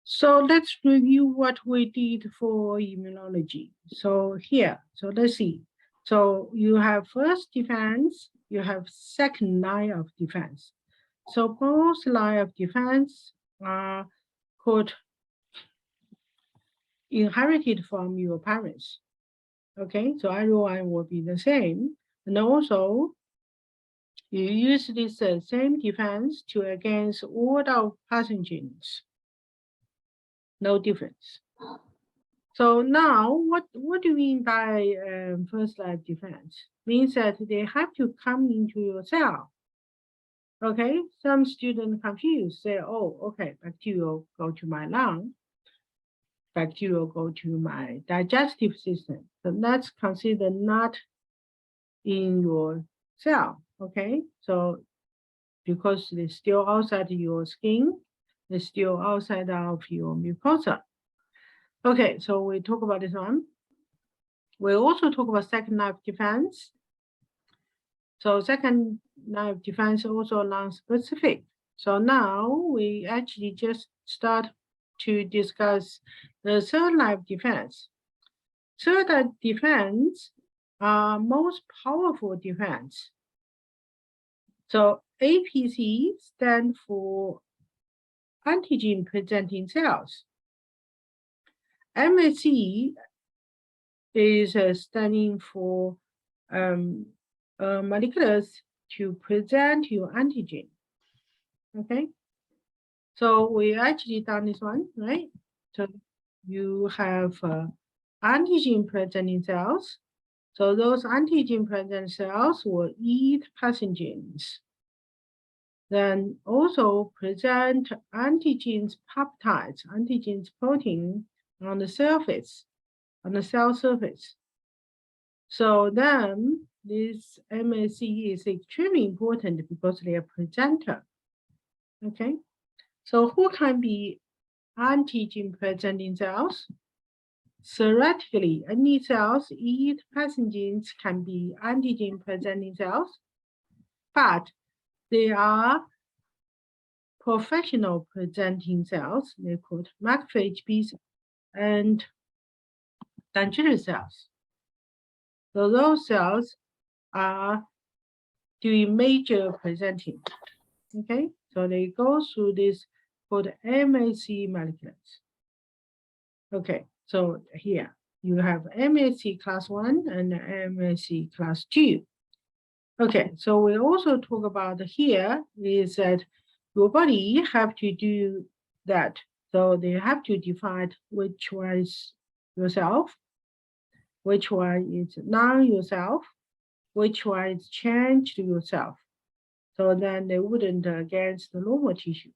So let's review what we did for immunology. So here, so let's see. So you have first defense, you have second line of defense. So both line of defense are called inherited from your parents. Okay, so everyone will be the same. And also, you use this same defense to against all the pathogens. No difference. So now, what do you mean by first line defense? Means that they have to come into your cell. Okay, some students confused, say, oh, okay, bacteria go to my lung, bacteria go to my digestive system. So that's considered not in your cell. Okay, so because they're still outside your skin, they're still outside of your mucosa. Okay, so we talk about this one. We also talk about second line of defense. So second line of defense also non-specific. So now we actually just start to discuss the third line of defense. Third line of defense are most powerful defense. So APC stands for antigen presenting cells. MSC is standing for molecules to present your antigen. Okay, so we actually done this one, right? So you have antigen presenting cells. So those antigen present cells will eat pathogens. Then also present antigens peptides, antigens protein on the surface, on the cell surface. So then this MSC is extremely important because they are presenter. Okay, so who can be antigen presenting cells? Theoretically, any cells eat pathogens can be antigen presenting cells, but they are professional presenting cells, they're called macrophage B cells and dendritic cells. So those cells are doing major presenting. Okay, so they go through this called MAC molecules. Okay, so here you have MAC class 1 and MAC class 2. Okay, so we also talk about here is that your body have to do that. So they have to define which one is yourself, which one is non-yourself, which one is changed to yourself. So then they wouldn't against the normal tissue.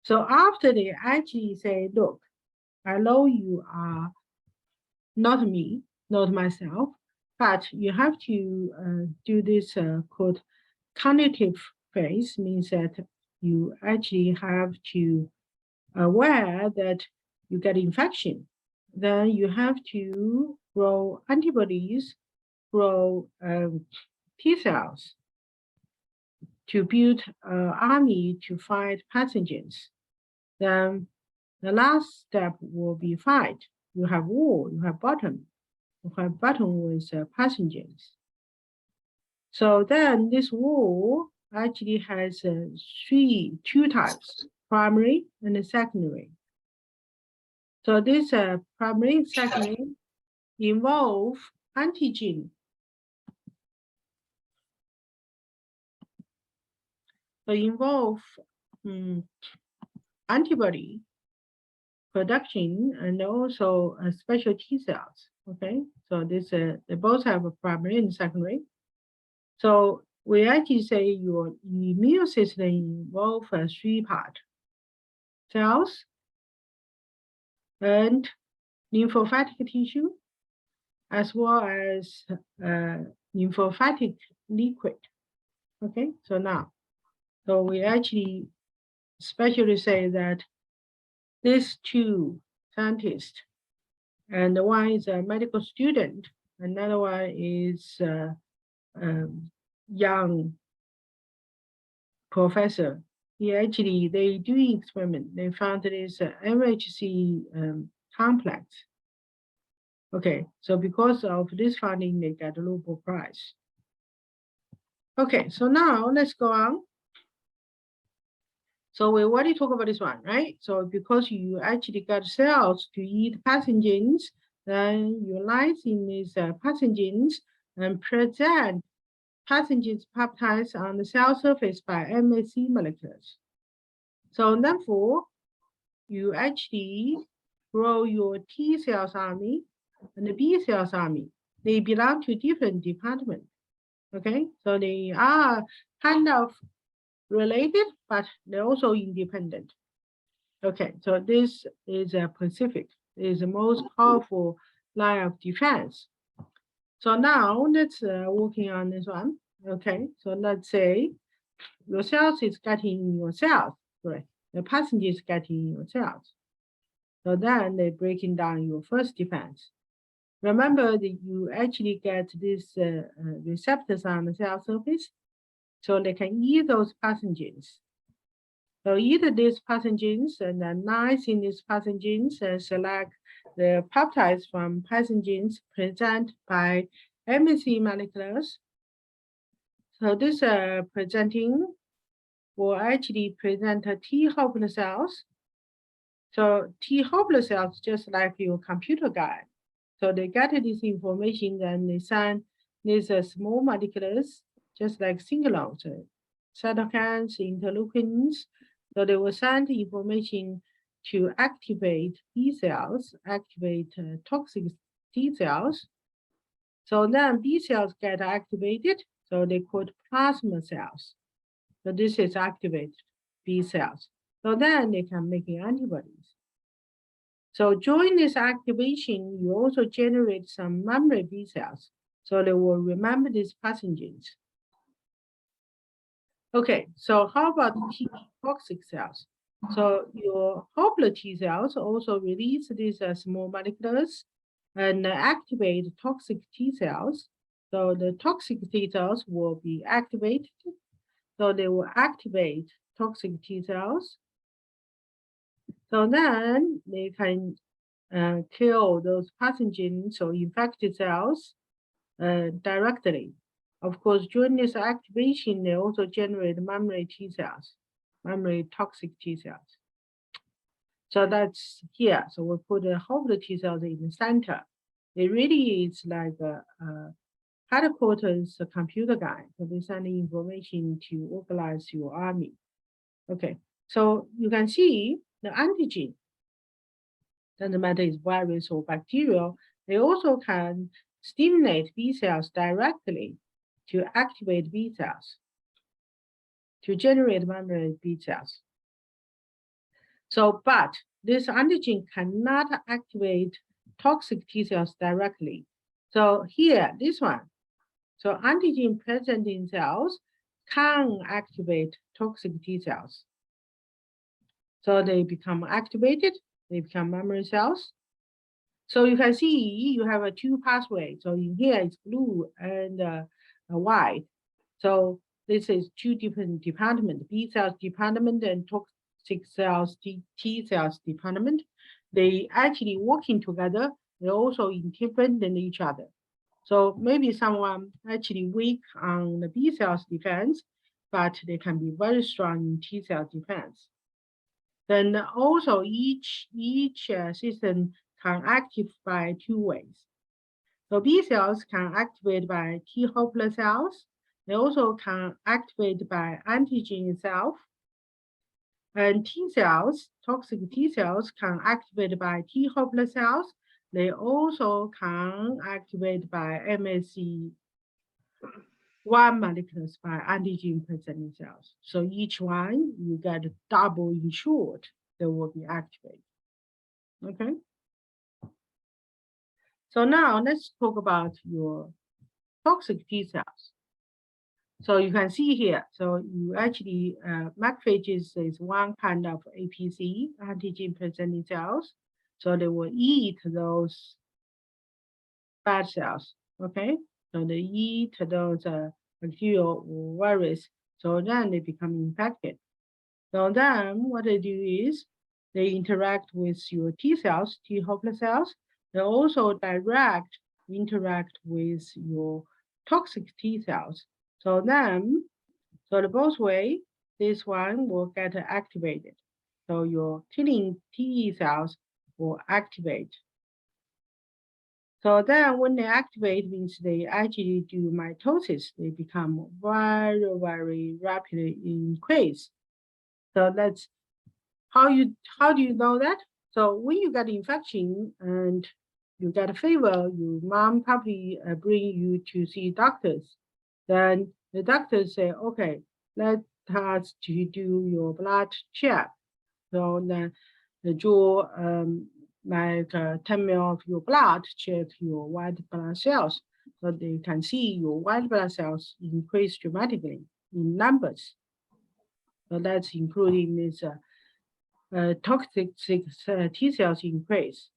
So after they actually say, look, I know you are not me, not myself, but you have to do this called cognitive phase, means that you actually have to aware that you get infection. Then you have to grow antibodies, grow T cells to build an army to fight pathogens. Then the last step will be fight. You have wall, you have bottom. You have bottom with pathogens. So then this wall actually has two types, primary and secondary. So this primary and secondary involve antigen. So involve antibody production and also special T cells. Okay, so this they both have a primary and secondary. So we actually say your immune system involves three parts: cells and lymphocytic tissue, as well as lymphocytic liquid. Okay, so now, so we actually especially say that these two scientists, and one is a medical student, another one is a young professor actually they do experiment. They found this MHC complex. Okay, so because of this finding, they got a Nobel Prize. Okay, so now let's go on. So we already talked about this one, right? So because you actually got cells to eat pathogens, then you lysine these pathogens and present pathogens peptides on the cell surface by MSC molecules. So therefore, you actually grow your T cells army and the B cells army. They belong to different departments. Okay, so they are kind of related, but they're also independent. Okay, so this is a Pacific, is the most powerful line of defense. So now let's working on this one. Okay, so let's say your cells is getting in your cells, right? The passenger is getting in your cells. So then they're breaking down your first defense. Remember that you actually get these receptors on the cell surface, so they can eat those pathogens. So eat these pathogens and then nice in these pathogens and select the peptides from pathogens present by MSC molecules. So this presenting will actually present T helper cells. So T helper cells just like your computer guy. So they get this information and they send these small molecules, just like signals, cytokines, interleukins. So they will send information to activate B cells, activate toxic T cells. So then B cells get activated, so they called plasma cells. So this is activated B cells. So then they can make antibodies. So during this activation, you also generate some memory B cells. So they will remember these pathogens. Okay, so how about T toxic cells? So your helper T cells also release these small molecules and activate toxic T cells. So the toxic T cells will be activated. So they will activate toxic T cells. So then they can kill those pathogens or infected cells directly. Of course, during this activation, they also generate memory T cells, memory toxic T cells. So that's here. So we put a whole T cells in the center. It really is like a headquarters computer guy. So they send the information to organize your army. Okay, so you can see the antigen, doesn't matter it's virus or bacterial, they also can stimulate B cells directly to activate B cells, to generate memory B cells. So, but this antigen cannot activate toxic T cells directly. So here, this one, so antigen present in cells can activate toxic T cells. So they become activated, they become memory cells. So you can see you have a two pathway. So in here it's blue and white. So this is two different departments, B cells department and toxic cells, T cells department. They actually working together. They're also independent each other. So maybe someone actually weak on the B cells defense, but they can be very strong in T cell defense. Then also each system can active by two ways. So B cells can activate by T helper cells. They also can activate by antigen itself. And T cells, toxic T cells, can activate by T helper cells. They also can activate by MSC one molecules by antigen presenting cells. So each one you get double insured, they will be activated. Okay. So now let's talk about your toxic T cells. So you can see here, so you actually, macrophages is one kind of APC, antigen presenting cells. So they will eat those bad cells, okay? So they eat those bacterial or virus, so then they become infected. So then what they do is they interact with your T cells, T helper cells. They also direct interact with your toxic T cells. So then, so the both way, this one will get activated. So your killing T cells will activate. So then when they activate means they actually do mitosis, they become very, very rapidly increase. So that's how do you know that? So when you get infection and you get a fever, your mom probably bring you to see doctors. Then the doctors say, okay, let us to do your blood check. So then they draw like 10 ml of your blood, check your white blood cells. So they can see your white blood cells increase dramatically in numbers. So that's including this toxic T cells increase.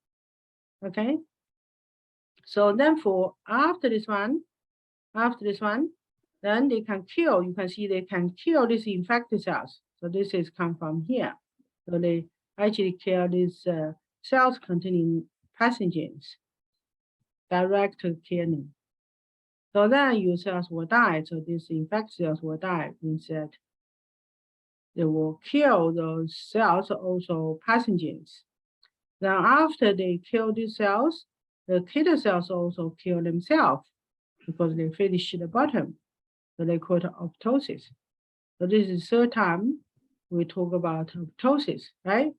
Okay. So then for after this one, then they can kill. You can see they can kill these infected cells. So this is come from here. So they actually kill these cells containing pathogens. Direct killing. So then your cells will die. So these infected cells will die. Means that they will kill those cells, also pathogens. Then after they kill these cells, the killer cells also kill themselves because they finish the bottom. So they call it apoptosis. So this is the third time we talk about apoptosis, right?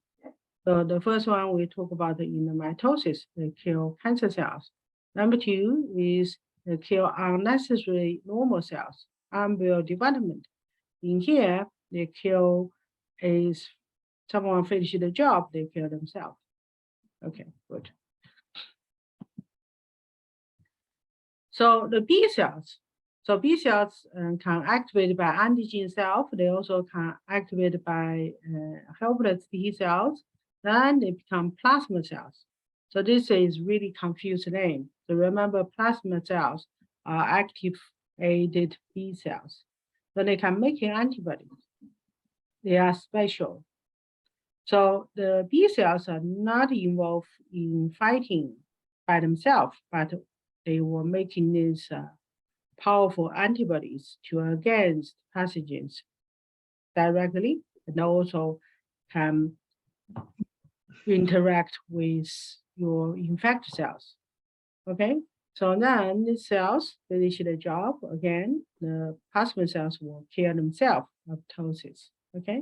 So the first one we talk about in the mitosis, they kill cancer cells. Number two is they kill unnecessary normal cells, embryo development. In here, they kill is someone finished the job, they kill themselves. Okay, good. So the B cells, so B cells can activate by antigen cell. They also can activate by helpless T cells. Then they become plasma cells. So this is really confused name. So remember, plasma cells are activated B cells. So they can make antibodies. They are special. So the B cells are not involved in fighting by themselves, but they were making these powerful antibodies to against pathogens directly, and also can interact with your infected cells. Okay, so then the cells finish the job again. The plasma cells will kill themselves of apoptosis. Okay,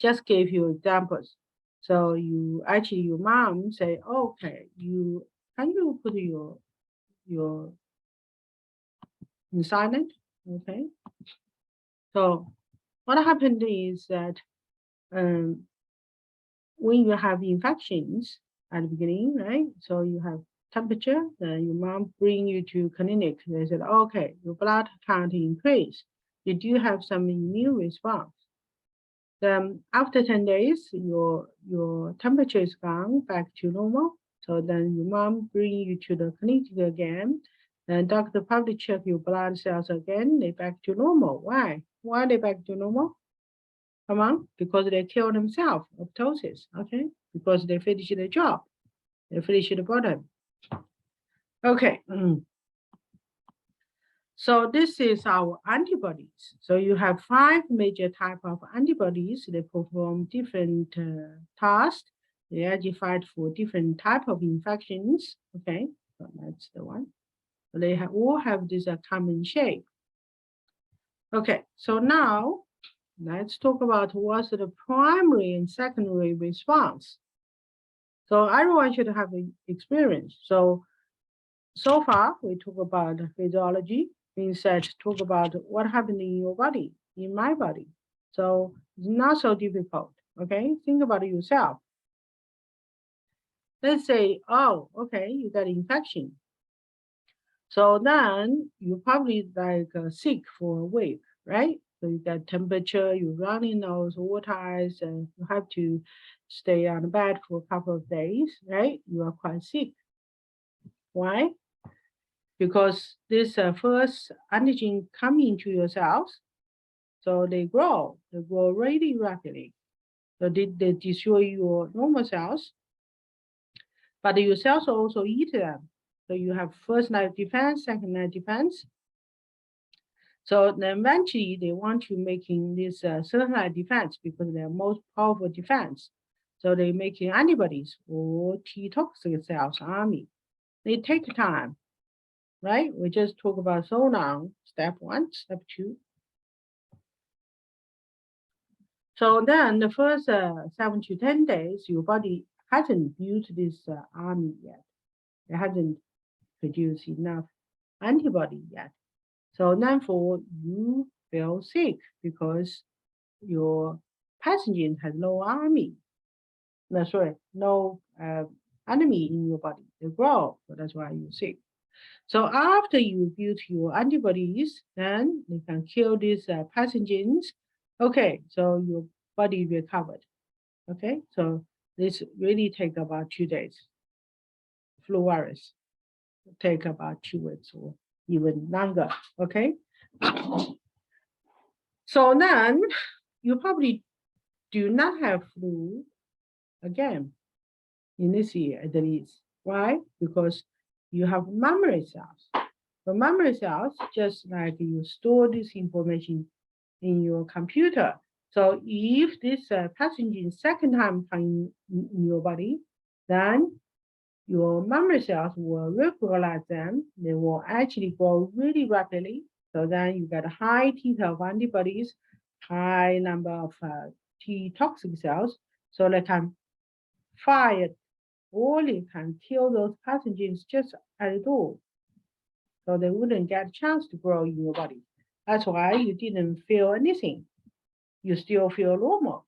just gave you examples. So you actually your mom say, okay, you can you put your in silent? Okay. So what happened is that um, when you have infections at the beginning, right? So you have temperature, then your mom bring you to clinic. They said, okay, your blood count increase. You do have some immune response. Then after 10 days, your temperature is gone back to normal. So then your mom bring you to the clinic again. And doctor probably check your blood cells again. They back to normal. Why? Why they back to normal? Come on, because they kill themselves, apoptosis. Okay, because they finish the job. They finish the bottom. Okay. So this is our antibodies. So you have 5 major type of antibodies. They perform different tasks. They actually fight for different type of infections. Okay, so that's the one. So they all have this common shape. Okay, so now let's talk about what's the primary and secondary response. So everyone should have an experience. So far we talk about physiology, means that talk about what happened in your body, in my body. So it's not so difficult. Okay, think about it yourself. Let's say, oh, okay, you got infection. So then you probably like sick for a week, right? So you got temperature, you running nose, water eyes, and you have to stay on the bed for a couple of days, right? You are quite sick. Why? Because this first antigen come into your cells, So they grow really rapidly. So they destroy your normal cells, but your cells also eat them. So you have first line of defense, second line of defense. So then eventually they want to making this third line defense because they're most powerful defense. So they're making antibodies or T toxic cells army. They take time, right? We just talk about so long. Step 1, step 2. So then the first 7 to 10 days, your body hasn't built this army yet. It hasn't produced enough antibody yet. So therefore, you feel sick because your pathogen has no army. No, sorry, no enemy in your body. They grow, so that's why you're sick. So after you build your antibodies, then you can kill these pathogens. Okay, so your body recovered. Okay, so this really take about 2 days. Flu virus take about 2 weeks or even longer. Okay, so then you probably do not have flu again in this year at least. Why? Because you have memory cells. The memory cells, just like you store this information in your computer. So if this pathogen second time come in your body, then your memory cells will recognize them. They will actually grow really rapidly. So then you get a high titer of antibodies, high number of T toxic cells. So they can fire or they can kill those pathogens just at the door. So they wouldn't get a chance to grow in your body. That's why you didn't feel anything. You still feel normal,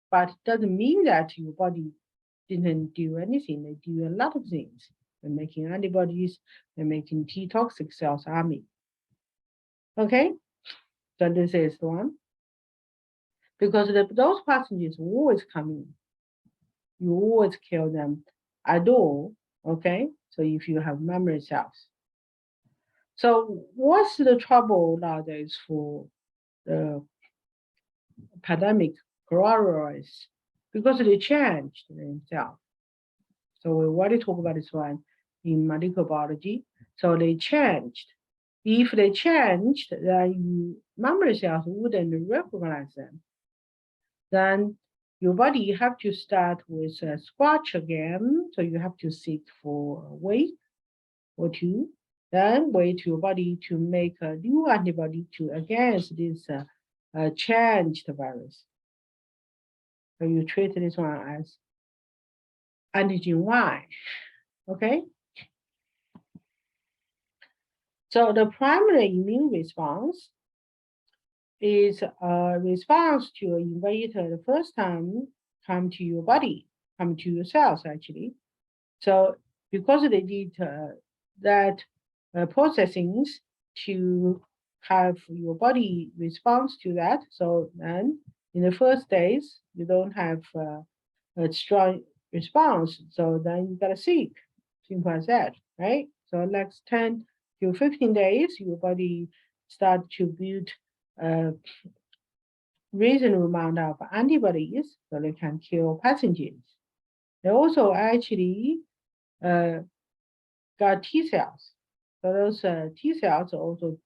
but it doesn't mean that your body didn't do anything. They do a lot of things. They're making antibodies, they're making T toxic cells army. Okay, so this is the one. Because those pathogens always come in. You always kill them at all. Okay, so if you have memory cells. So what's the trouble nowadays for the pandemic coronavirus? Because they changed themselves. So we already talked about this one in medical biology. So they changed. If they changed, then memory cells wouldn't recognize them. Then your body have to start with a scratch again. So you have to sit for a week or two. Then wait your body to make a new antibody to against this changed virus. So you treat this one as antigen Y. Okay. So the primary immune response is a response to an invader the first time come to your body, come to your cells actually. So because they did that processing to have your body response to that, so then in the first days you don't have a strong response, so then you got sick. Simple as that, right? So next 10 to 15 days, your body start to build a reasonable amount of antibodies so they can kill pathogens. They also actually got T cells. So those T cells also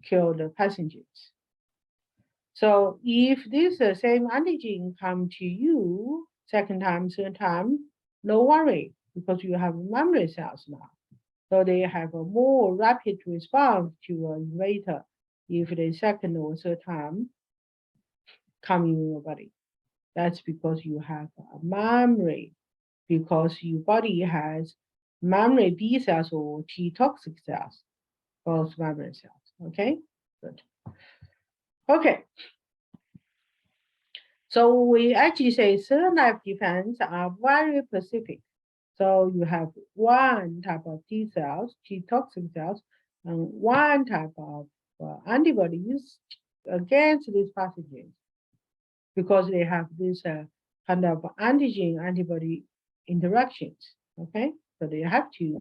kill the pathogens. So if this same antigen come to you second time, third time, no worry because you have memory cells now. So they have a more rapid response to an invader if the second or third time come in your body. That's because you have a memory, because your body has memory B cells or T toxic cells, both memory cells. Okay, good. Okay, so we actually say cell life defense are very specific. So you have one type of T cells, T toxic cells, and one type of antibodies against these pathogens because they have this kind of antigen antibody interactions. Okay, so they have to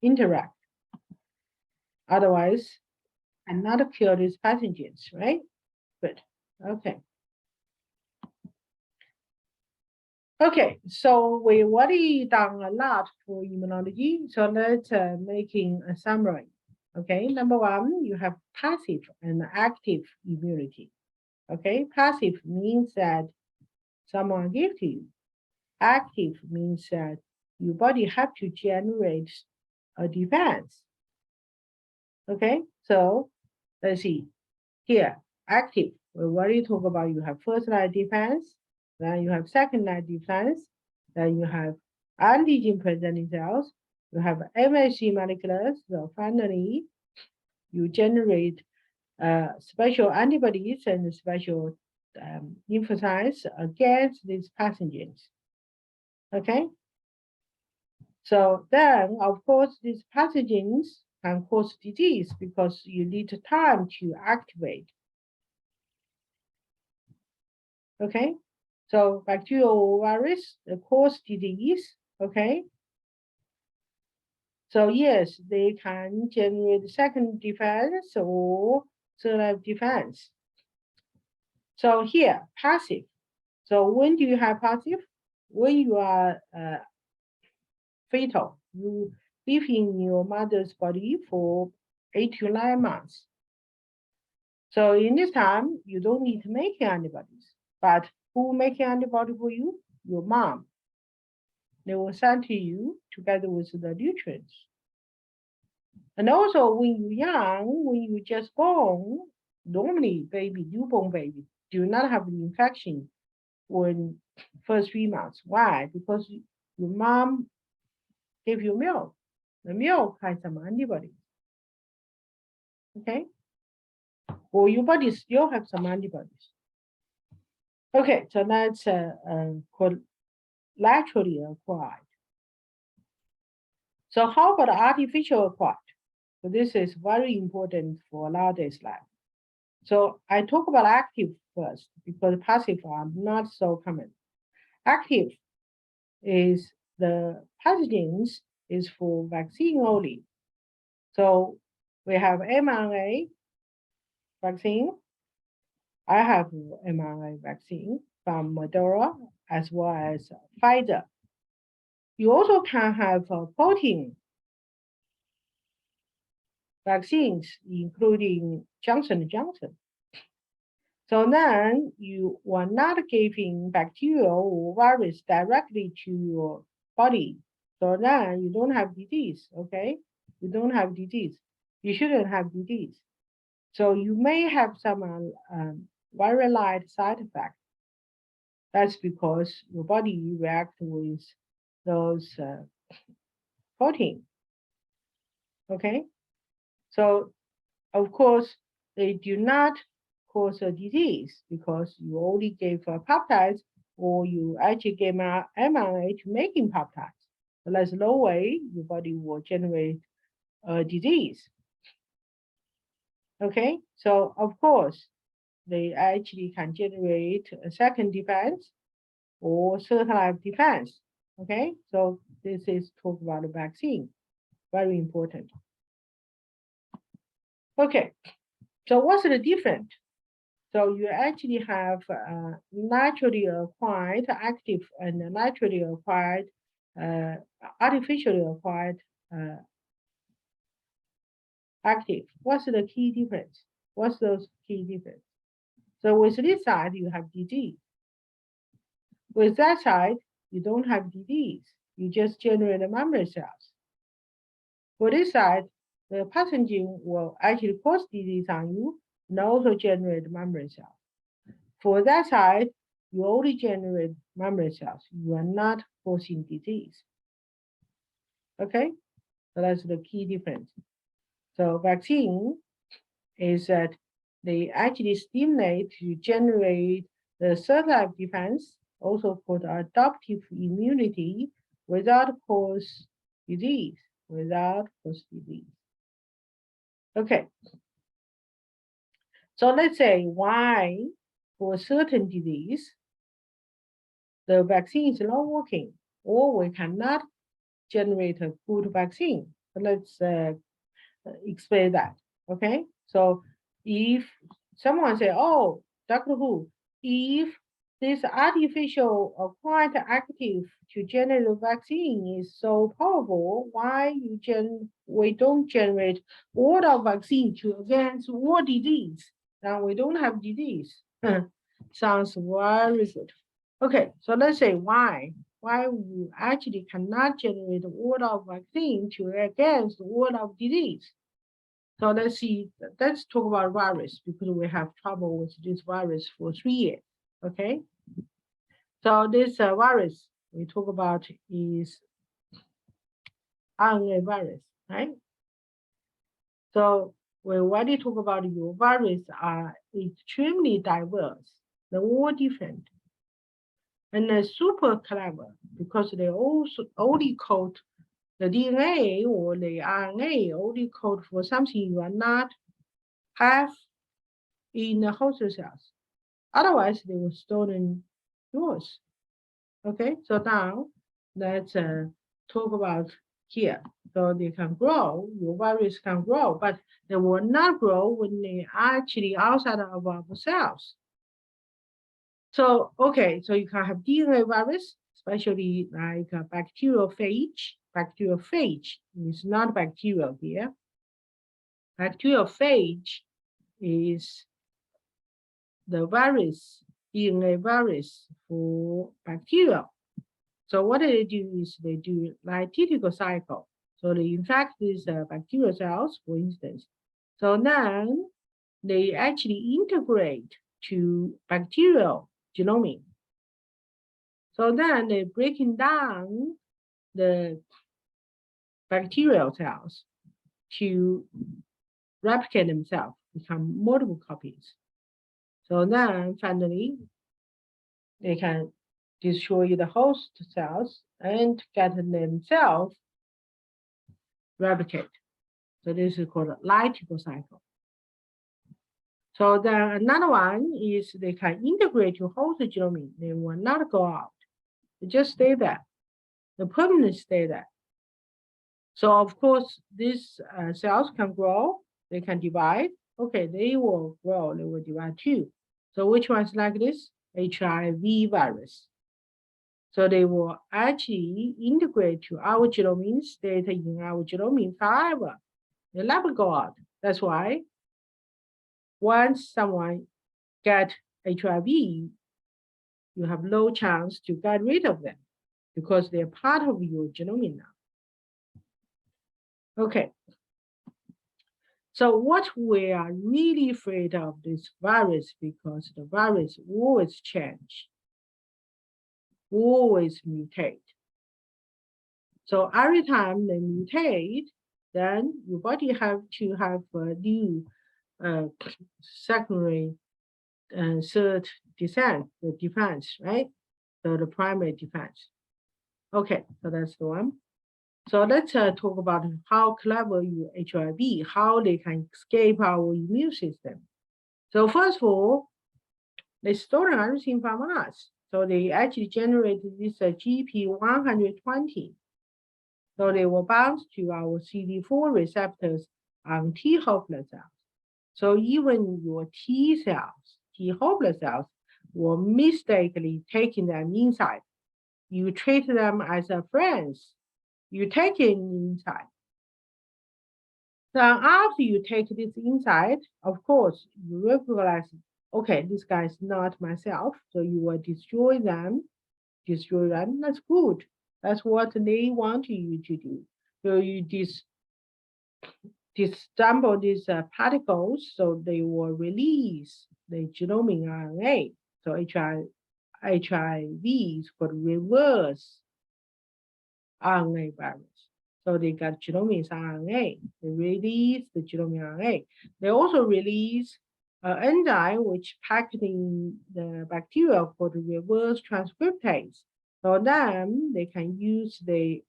interact. Otherwise, cannot kill these pathogens, right? Good. Okay. Okay, so we already done a lot for immunology. So let's making a summary. Okay, number one, you have passive and active immunity. Okay, passive means that someone gives to you. Active means that your body have to generate a defense. Okay, so let's see. Here, active. We already talk about you have first line defense, then you have second line defense, then you have antigen presenting cells, you have MHC molecules, so finally you generate special antibodies and special lymphocytes against these pathogens. Okay, so then of course these pathogens can cause disease because you need time to activate. Okay, so bacterial virus cause disease. Okay, so yes, they can generate second defense or third defense. So here, passive. So when do you have passive? When you are fetal, you live in your mother's body for 8 to 9 months. So in this time, you don't need to make antibodies. But who making antibody for you? Your mom. They will send to you together with the nutrients. And also when you're young, when you just born, normally baby, newborn baby, do not have the infection when first 3 months. Why? Because your mom gave you milk. The milk has some antibodies. Okay? Or your body still have some antibodies. Okay, so that's called naturally acquired. So how about artificial acquired? So this is very important for nowadays life. So I talk about active first because passive are not so common. Active is the pathogens is for vaccine only. So we have mRNA vaccine. I have mRNA vaccine from Moderna as well as Pfizer. You also can have protein vaccines, including Johnson & Johnson. So then you are not giving bacteria or virus directly to your body. So then you don't have disease, okay? You don't have disease. You shouldn't have disease. So you may have some viral-like side effects. That's because your body reacts with those protein, okay? So of course, they do not cause a disease because you only gave peptides or you actually gave mRNA to making peptides. So there's no way your body will generate a disease. Okay, so of course, they actually can generate a second defense or third line defense. Okay, so this is talk about the vaccine, very important. Okay, so what's the difference? So you actually have naturally acquired active and naturally acquired, artificially acquired active. What's the key difference? What's those key difference? So with this side, you have disease. With that side, you don't have disease. You just generate memory cells. For this side, the pathogen will actually cause disease on you and also generate memory cells. For that side, you only generate memory cells. You are not causing disease. Okay, so that's the key difference. So vaccine is that they actually stimulate to generate the third line defense, also called adaptive immunity, without cause disease. Without cause disease. Okay. So let's say why for a certain disease the vaccine is not working, or we cannot generate a good vaccine. So let's explain that. Okay. So if someone say, oh, Dr. Who, if this artificial or quite active to generate a vaccine is so powerful, why we don't generate all the vaccine to against all disease? Then we don't have disease. Sounds very good. Okay, so let's say why. Why we actually cannot generate all of vaccine to against all of disease. So let's see, let's talk about virus because we have trouble with this virus for 3 years. Okay. So this virus we talk about is RNA virus, right? So we already talk about your virus are extremely diverse. They're all different. And they're super clever because they also only code the DNA or the RNA only code for something you are not have in the host cells. Otherwise, they will stolen yours. Okay, so now let's talk about here. So they can grow, your virus can grow, but they will not grow when they actually outside of our cells. So, okay, so you can have DNA virus, especially like a bacteriophage. Bacteriophage is not bacterial here. Bacteriophage is the virus, DNA virus for bacteria. So what they do is they do like typical cycle. So they infect these bacterial cells, for instance. So then they actually integrate to bacterial genome. So then they're breaking down the bacterial cells to replicate themselves, become multiple copies. So then finally, they can destroy the host cells and get themselves replicate. So this is called a lytical cycle. So then another one is they can integrate to host genome. They will not go out. They just stay there. The permanent stay there. So of course, these cells can grow. They can divide. Okay, they will grow. They will divide too. So which one's like this? HIV virus. So they will actually integrate to our genome, stay in our genome forever. They never go out. That's why once someone get HIV, you have no chance to get rid of them because they're part of your genome now. Okay. So what we are really afraid of this virus because the virus always change, always mutate. So every time they mutate, then your body have to have a new secondary and third defense, right? So the primary defense. Okay, so that's the one. So let's talk about how clever your HIV, how they can escape our immune system. So first of all, they store everything from us. So they actually generated this GP120. So they will bound to our CD4 receptors on T helper cells. So even your T cells, T helper cells, will mistakenly taking them inside. You treat them as a friends. You take it inside. So after you take this inside, of course, you recognize, okay, this guy is not myself. So you will destroy them. That's good. That's what they want you to do. So you disassemble these particles, so they will release the genomic RNA. So HIV is called reverse RNA virus. So they got genomic RNA. They release the genomic RNA. They also release an enzyme which packed in the bacteria called reverse transcriptase. So then they can use the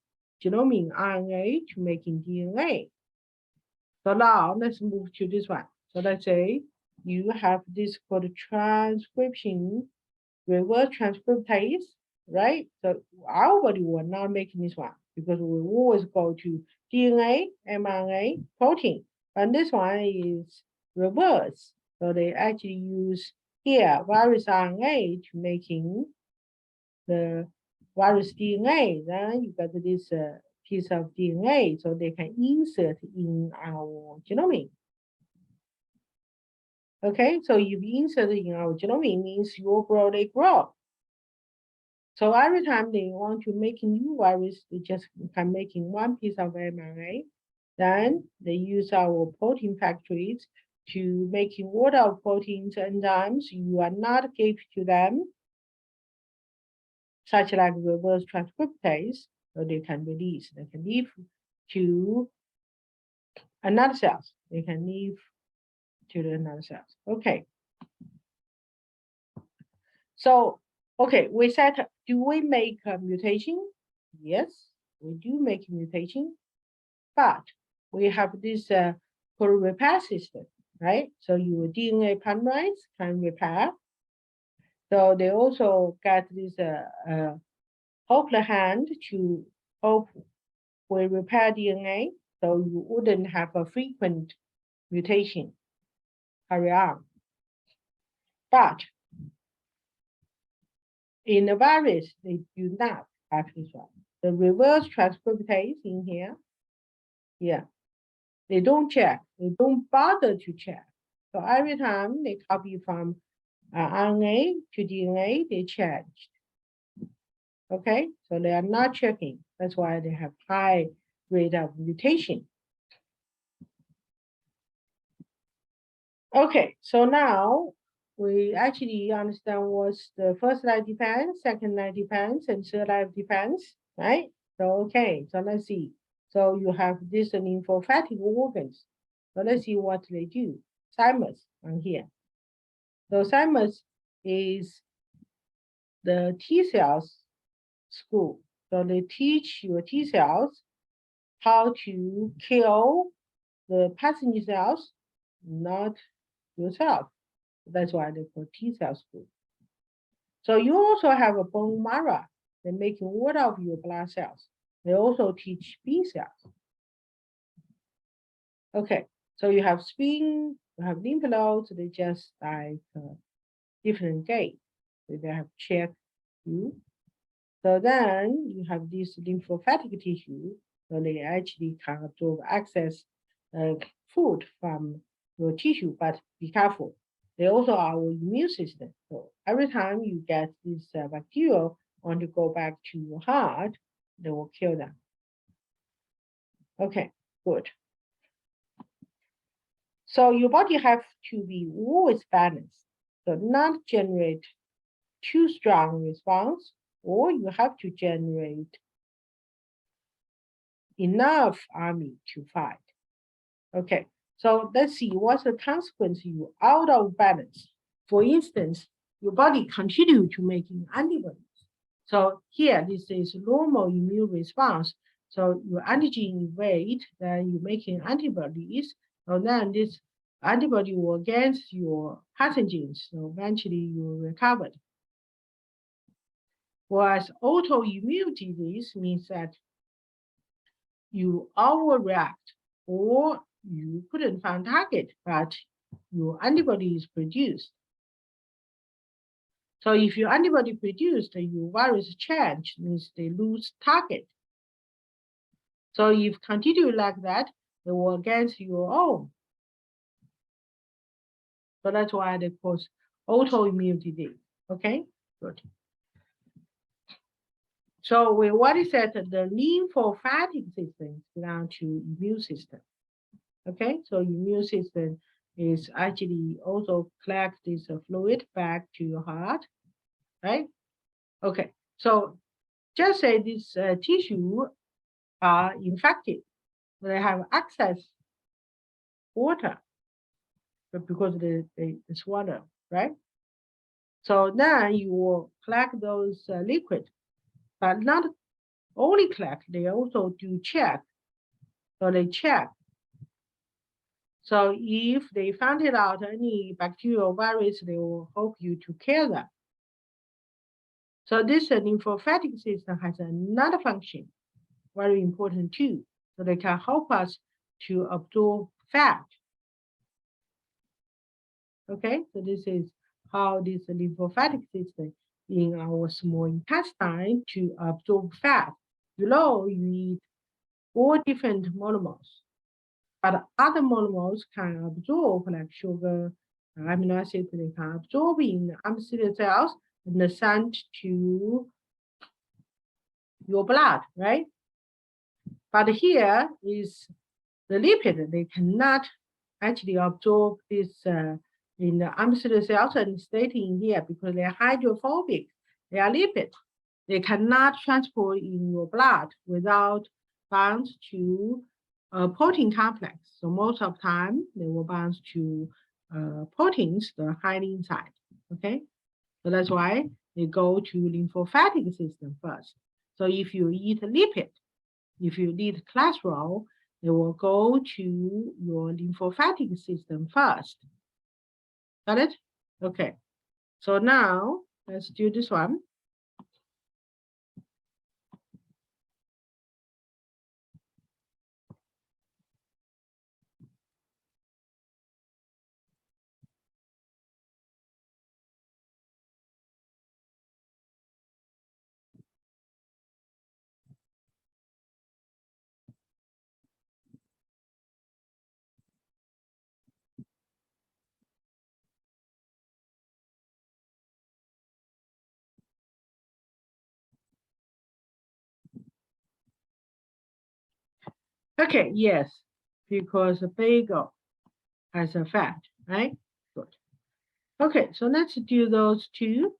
genomic RNA to making DNA. So now let's move to this one. So let's say you have this called transcription, reverse transcriptase, right? So our body will not make this one because we always go to DNA, mRNA, protein. And this one is reverse. So they actually use here virus RNA to making the virus DNA. Then you got this piece of DNA, so they can insert in our genome. Okay, so if you insert in our genome, means you grow, they grow. So every time they want to make a new virus, they just can making one piece of mRNA. Then they use our protein factories to making all of proteins, enzymes you are not give to them, such like reverse transcriptase, so they can release, they can leave to another cells. They can leave to the another cells. Okay. So, okay, we said, do we make a mutation? Yes, we do make a mutation, but we have this repair system, right? So your DNA polymerase can repair. So they also get this Hoppler hand to hope we repair DNA, so you wouldn't have a frequent mutation carry on. But in the virus, they do not have this one. The reverse transcriptase in here, yeah, they don't check. They don't bother to check. So every time they copy from RNA to DNA, they change. Okay, so they are not checking. That's why they have high rate of mutation. Okay, so now we actually understand what's the first line depends, second line depends, and third line depends, right? So, okay, so let's see. So you have this lymphocytic organs. So let's see what they do. Thymus on here. So thymus is the T cells school. So they teach your T cells how to kill the passenger cells, not yourself. That's why they call T cell school. So you also have a bone marrow. They're making all of your blood cells. They also teach B cells. Okay, so you have spleen, you have lymph nodes. They just like different gate. So they have check you. So then you have this lymphocytic tissue. So they actually can absorb excess food from your tissue, but be careful. They also are our immune system. So every time you get this bacteria want to go back to your heart, they will kill them. Okay, good. So your body have to be always balanced. So not generate too strong response, or you have to generate enough army to fight. Okay, so let's see what's the consequence you out of balance. For instance, your body continue to making antibodies. So here, this is normal immune response. So your antigen evade, then you're making antibodies, and then this antibody will against your pathogens. So eventually you recovered. Whereas autoimmune disease means that you overreact or you couldn't find target, but your antibody is produced. So if your antibody produced, your virus change means they lose target. So if continue like that, they will against your own. So that's why they cause autoimmune disease. Okay, good. So we already said that the lymphocytic system belongs to immune system. Okay, so immune system is actually also collect this fluid back to your heart, right? Okay, so just say this tissue are infected, they have access water because they swallow, right? So then you will collect those liquid, but not only collect, they also do check. So they check. So if they found it out any bacterial virus, they will help you to kill them. So this lymphocytic system has another function, very important too. So they can help us to absorb fat. Okay, so this is how this lymphatic system in our small intestine to absorb fat. You eat all different monomers, but other monomers can absorb like sugar, amino acid, they can absorb in amphibian cells and send to your blood, right? But here is the lipid, they cannot actually absorb this in the amphibian cells and stating here because they're hydrophobic, they are lipid. They cannot transport in your blood without bound to a protein complex. So most of the time, they will bound to proteins that are hiding inside. Okay, so that's why they go to lymphatic system first. So if you eat lipid, if you eat cholesterol, they will go to your lymphatic system first. Got it? Okay. So now let's do this one. Okay, yes, because a bagel has a fat, right? Good. Okay, so let's do those two.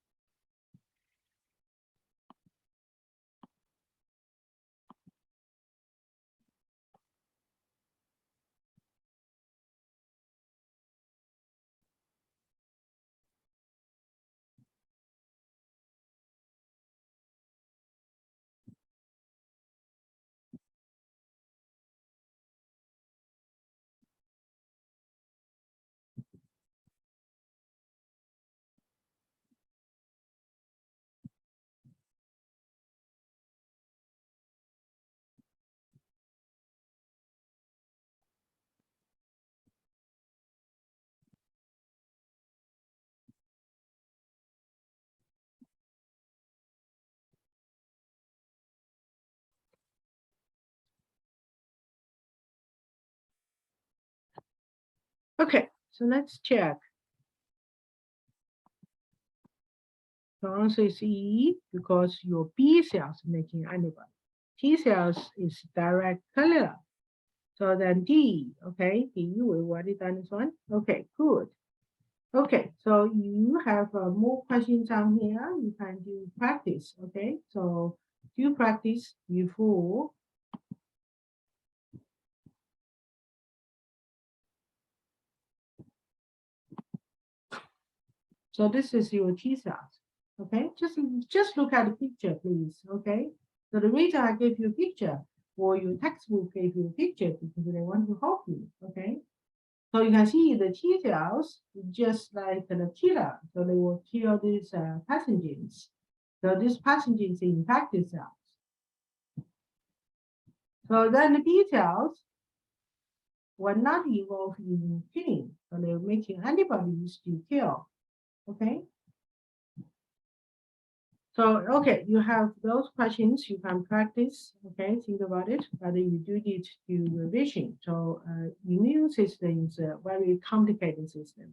Okay, so let's check. The answer is E because your B cells making antibody. T cells is direct cellular. So then D, okay, D, we already done this one. Okay, good. Okay, so you have more questions down here. You can do practice, okay? So do practice before. So this is your T cells, okay? Just look at the picture, please, okay? So the reason I gave you a picture or your textbook gave you a picture because they want to help you, okay? So you can see the T cells just like the killer. So they will kill these pathogens. So these pathogens infect the cells. So then the B cells were not involved in killing, so they're making antibodies to kill. Okay. So, okay, you have those questions you can practice, okay, think about it, but you do need to do revision. So, immune system is a very complicated system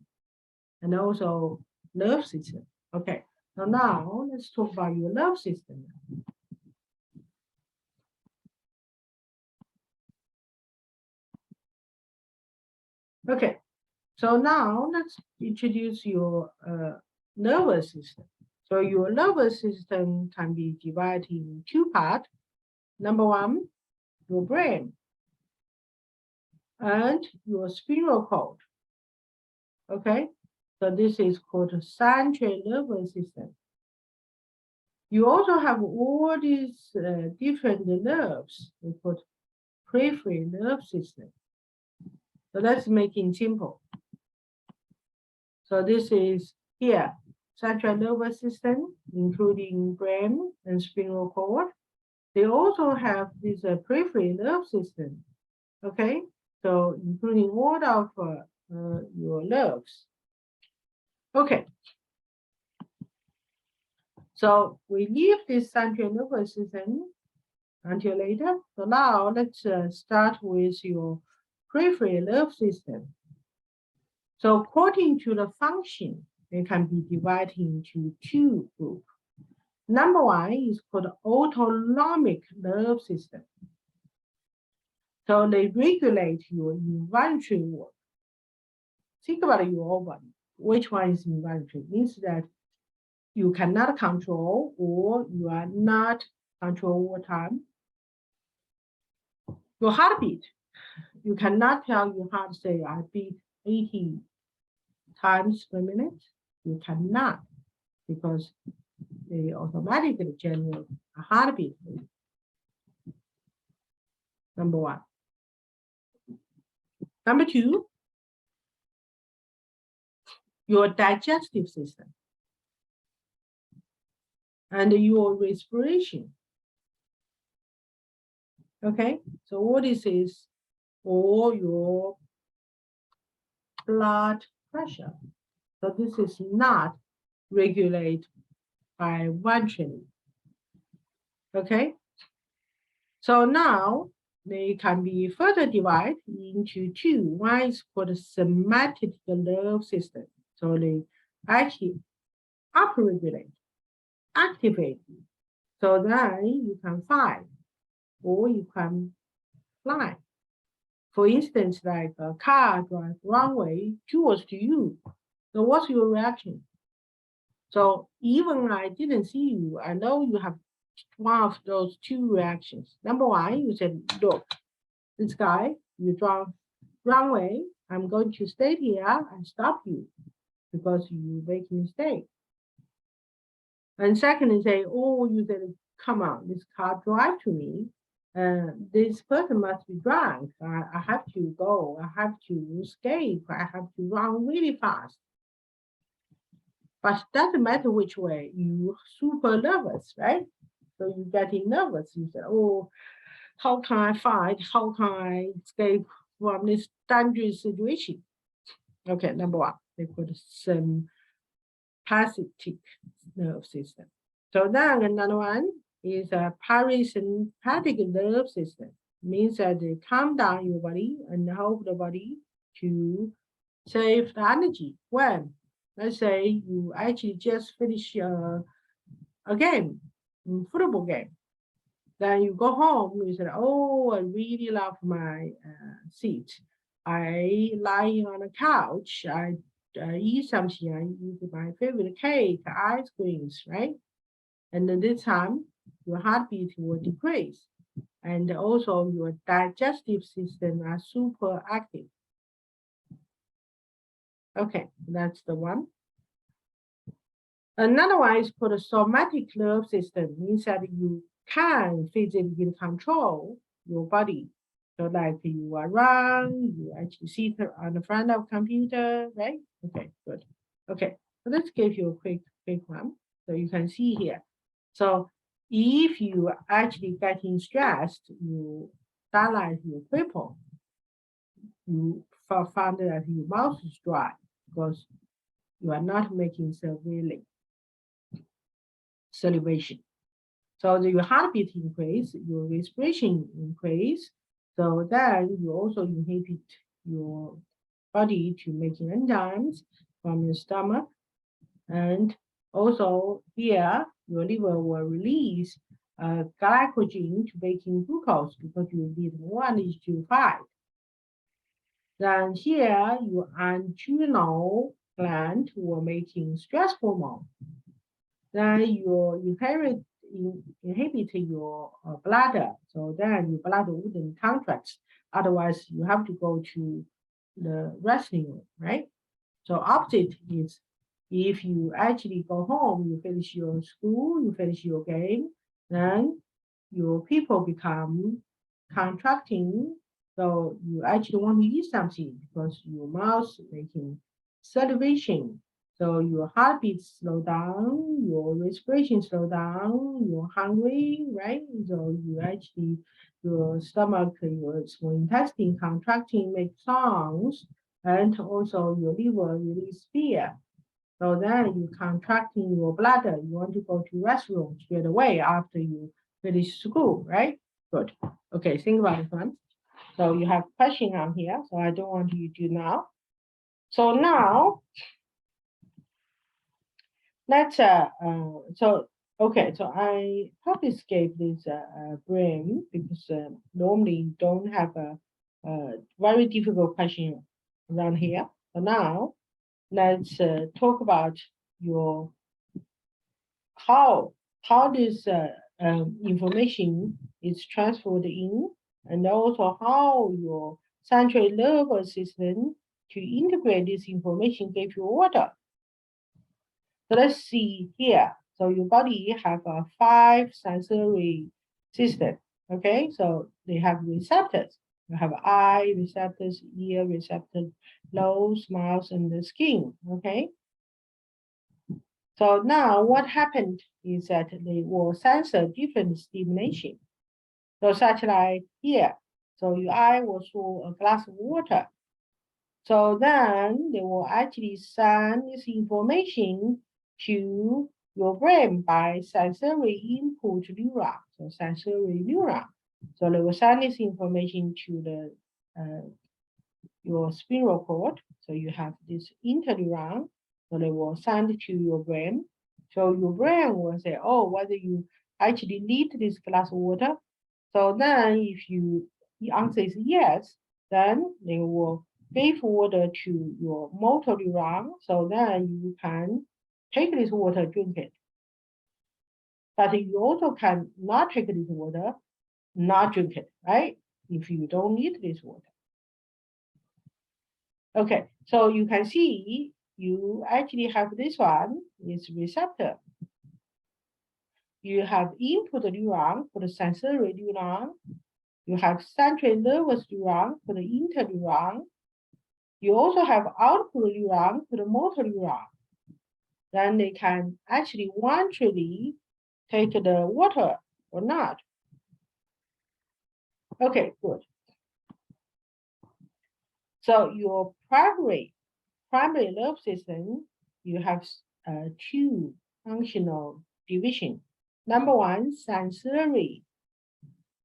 and also nerve system. Okay, so now let's talk about your nerve system. Okay, so now let's introduce your nervous system. So your nervous system can be divided in two parts. Number one, your brain and your spinal cord. Okay, so this is called the central nervous system. You also have all these different nerves. We call peripheral nerve system. So let's make it simple. So this is here, central nervous system, including brain and spinal cord. They also have this peripheral nerve system, okay? So including all of your nerves. Okay. So we leave this central nervous system until later. So now let's start with your peripheral nervous system. So according to the function, it can be divided into two groups. Number one is called autonomic nervous system. So they regulate your involuntary work. Think about your body. Which one is involuntary? Means that you cannot control or you are not control all the time. Your heartbeat, you cannot tell your heart say I beat 80 times per minute. You cannot because they automatically generate a heartbeat. Number one. Number two, your digestive system and your respiration. Okay, so all this is all your blood pressure. So this is not regulated by one training. Okay, so now they can be further divided into two. One is called the somatic nerve system. So they actually upregulate, activate. So then you can fight or you can fly. For instance, like a car drives wrong way towards you. So what's your reaction? So even I didn't see you, I know you have one of those two reactions. Number one, you said, look, this guy, you drive wrong way. I'm going to stay here and stop you because you make a mistake. And second, you say, oh, you said, come on, this car drive to me. This person must be drunk. I have to go. I have to escape. I have to run really fast. But it doesn't matter which way. You super nervous, right? So you getting nervous. You say, oh, how can I fight? How can I escape from this dangerous situation? Okay, number one, they put some sympathetic nerve system. So then another one is a parasympathetic nerve system. Means that they calm down your body and help the body to save the energy. When, let's say, you actually just finish a game, football game, then you go home, you say, oh, I really love my seat. I lie on the couch, I eat something, I eat my favorite cake, ice creams, right? And then this time, your heartbeat will decrease. And also your digestive system are super active. Okay, that's the one. Another one is called a somatic nerve system, means that you can physically control your body. So like you are run, you actually sit on the front of computer, right? Okay, good. Okay, so let's give you a quick one. So you can see here. So if you are actually getting stressed, you dilate your pupil, you found that your mouth is dry because you are not making salivation. So your heartbeat increase, your respiration increase. So then you also inhibit your body to making enzymes from your stomach. And also here, your liver will release glycogen to making glucose because you need more energy to fight. Then here, your adrenal gland will making stress hormone. Then you inhibit your bladder, so then your bladder wouldn't contract. Otherwise, you have to go to the resting room, right? So opposite is if you actually go home, you finish your school, you finish your game, then your people become contracting. So you actually want to eat something because your mouth making salivation. So your heartbeat slow down, your respiration slow down, you're hungry, right? So you actually, your stomach, your small intestine contracting, make sounds, and also your liver release fear. So then you contracting your bladder. You want to go to restroom straight away after you finish school, right? Good. Okay, think about this one. So you have question on here. So I don't want you to do now. So now let's so okay. So I probably skip this brain because normally don't have a very difficult question around here. So now let's talk about your how this information is transferred in, and also how your central nervous system to integrate this information give you order. So let's see here. So your body have a 5 sensory system. Okay, so they have receptors. You have eye receptors, ear receptors, nose, mouth, and the skin. Okay. So now what happened is that they will sense a different stimulation. So such like here. So your eye will show a glass of water. So then they will actually send this information to your brain by sensory input neuron. So sensory neuron. So they will send this information to the your spinal cord. So you have this interneuron. So they will send it to your brain. So your brain will say, oh, whether you actually need this glass of water. So then if the answer is yes, then they will give water to your motor neuron. So then you can take this water, drink it. But you also can not take this water, not drink it, right? If you don't need this water. Okay, so you can see you actually have this one is receptor. You have input neuron for the sensory neuron. You have central nervous neuron for the interneuron. You also have output neuron for the motor neuron. Then they can actually voluntarily take the water or not. Okay, good. So your primary nerve system, you have two functional division. Number one, sensory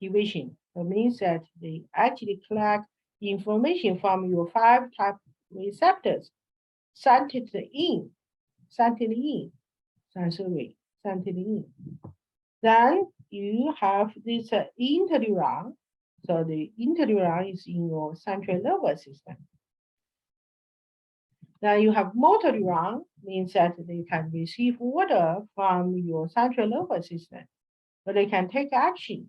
division. That means that they actually collect information from your 5 type receptors, sent it in, sensory, sent it in. Then you have this interneuron. So the interneuron is in your central nervous system. Then you have motor neuron, means that they can receive order from your central nervous system. So they can take action.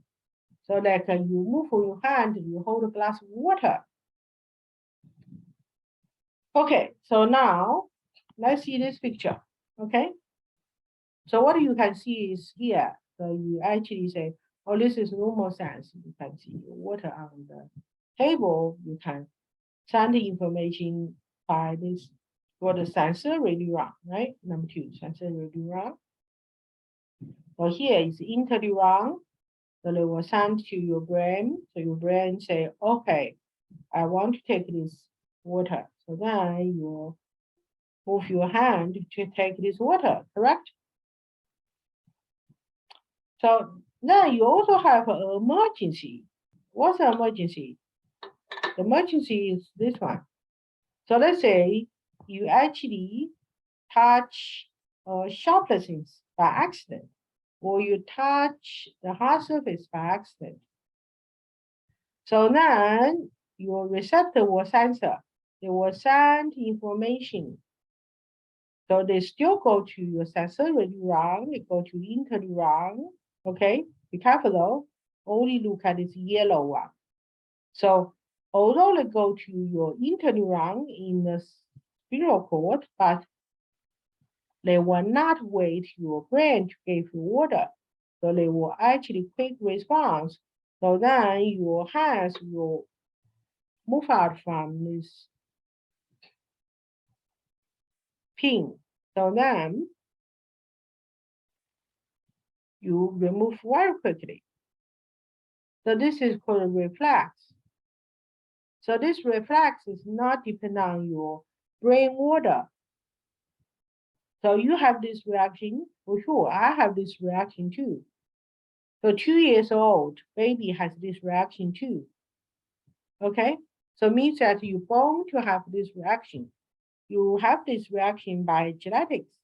So like you move your hand, you hold a glass of water. Okay, so now let's see this picture. Okay. So what you can see is here. So you actually say, oh, this is normal sense. You can see water on the table. You can send the information by this for the sensory neuron, right? Number 2, sensory neuron. So here is interneuron. So they will send to your brain. So your brain say, okay, I want to take this water. So then you move your hand to take this water, correct? So then you also have an emergency. What's an emergency? The emergency is this one. So let's say you actually touch sharp things by accident, or you touch the hard surface by accident. So then your receptor will sensor. They will send information. So they still go to your sensory neuron, they go to interneuron. Okay, be careful though. Only look at this yellow one. So although they go to your interneuron in the spinal cord, but they will not wait your brain to give you order. So they will actually quick response. So then your hands will move out from this pin. So then you remove very quickly. So this is called a reflex. So this reflex is not dependent on your brain order. So you have this reaction for sure. I have this reaction too. So 2 years old baby has this reaction too. Okay, so it means that you're born to have this reaction. You have this reaction by genetics.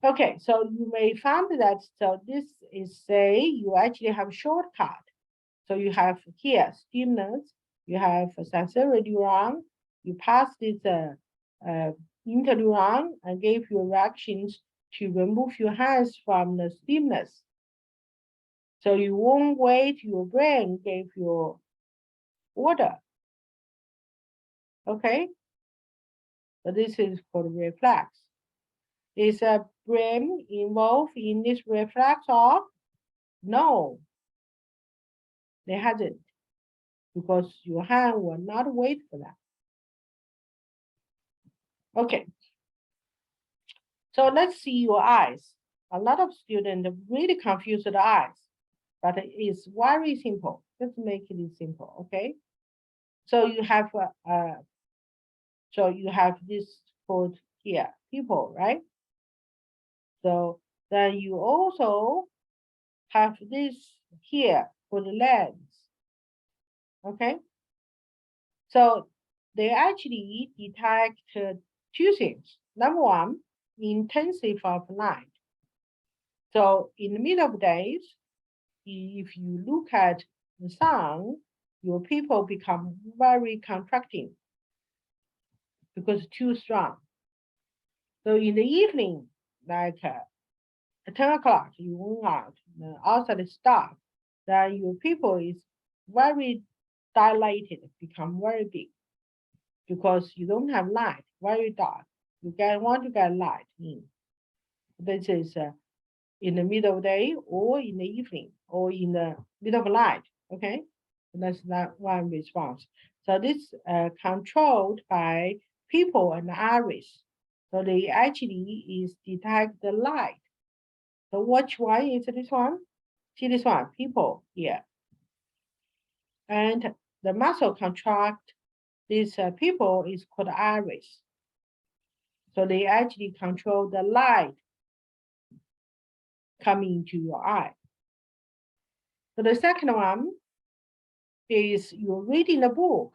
Okay, so you may find that, so this is say you actually have shortcut. So you have here stimulus, you have a sensory neuron, you pass this interneuron and give your reactions to remove your hands from the stimulus. So you won't wait your brain gave your order. Okay, so this is called reflex. Is a brain involved in this reflex or no? They hasn't, because your hand will not wait for that. Okay, so let's see your eyes. A lot of students really confuse the eyes, but it's very simple. Let's make it simple, okay? So you have this code here, people, right? So then you also have this here for the lens, okay? So they actually detect two things. Number one, intensity of light. So in the middle of days, if you look at the sun, your pupil become very contracting because too strong. So in the evening, like at 10 o'clock, you went out, outside is dark, then your pupil is very dilated, become very big because you don't have light, very dark. You want to get light in. This is in the middle of the day or in the evening or in the middle of the night. Okay, so that's that one response. So this controlled by people and iris. So they actually is detect the light. So which one is this one? See this one, people here. And the muscle contract, this people is called iris. So they actually control the light coming into your eye. So the second one is you're reading a book.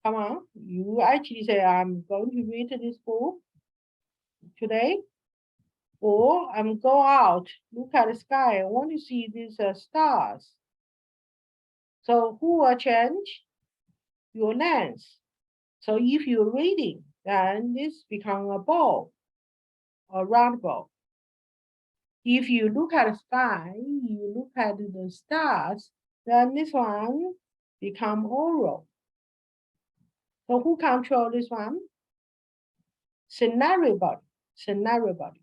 Come on, you actually say, I'm going to read this book today, or I'm go out, look at the sky, I want to see these stars. So who will change? Your lens. So if you're reading, then this become a ball, a round ball. If you look at the sky, you look at the stars, then this one become oval. So who control this one? Scenario body, scenario body.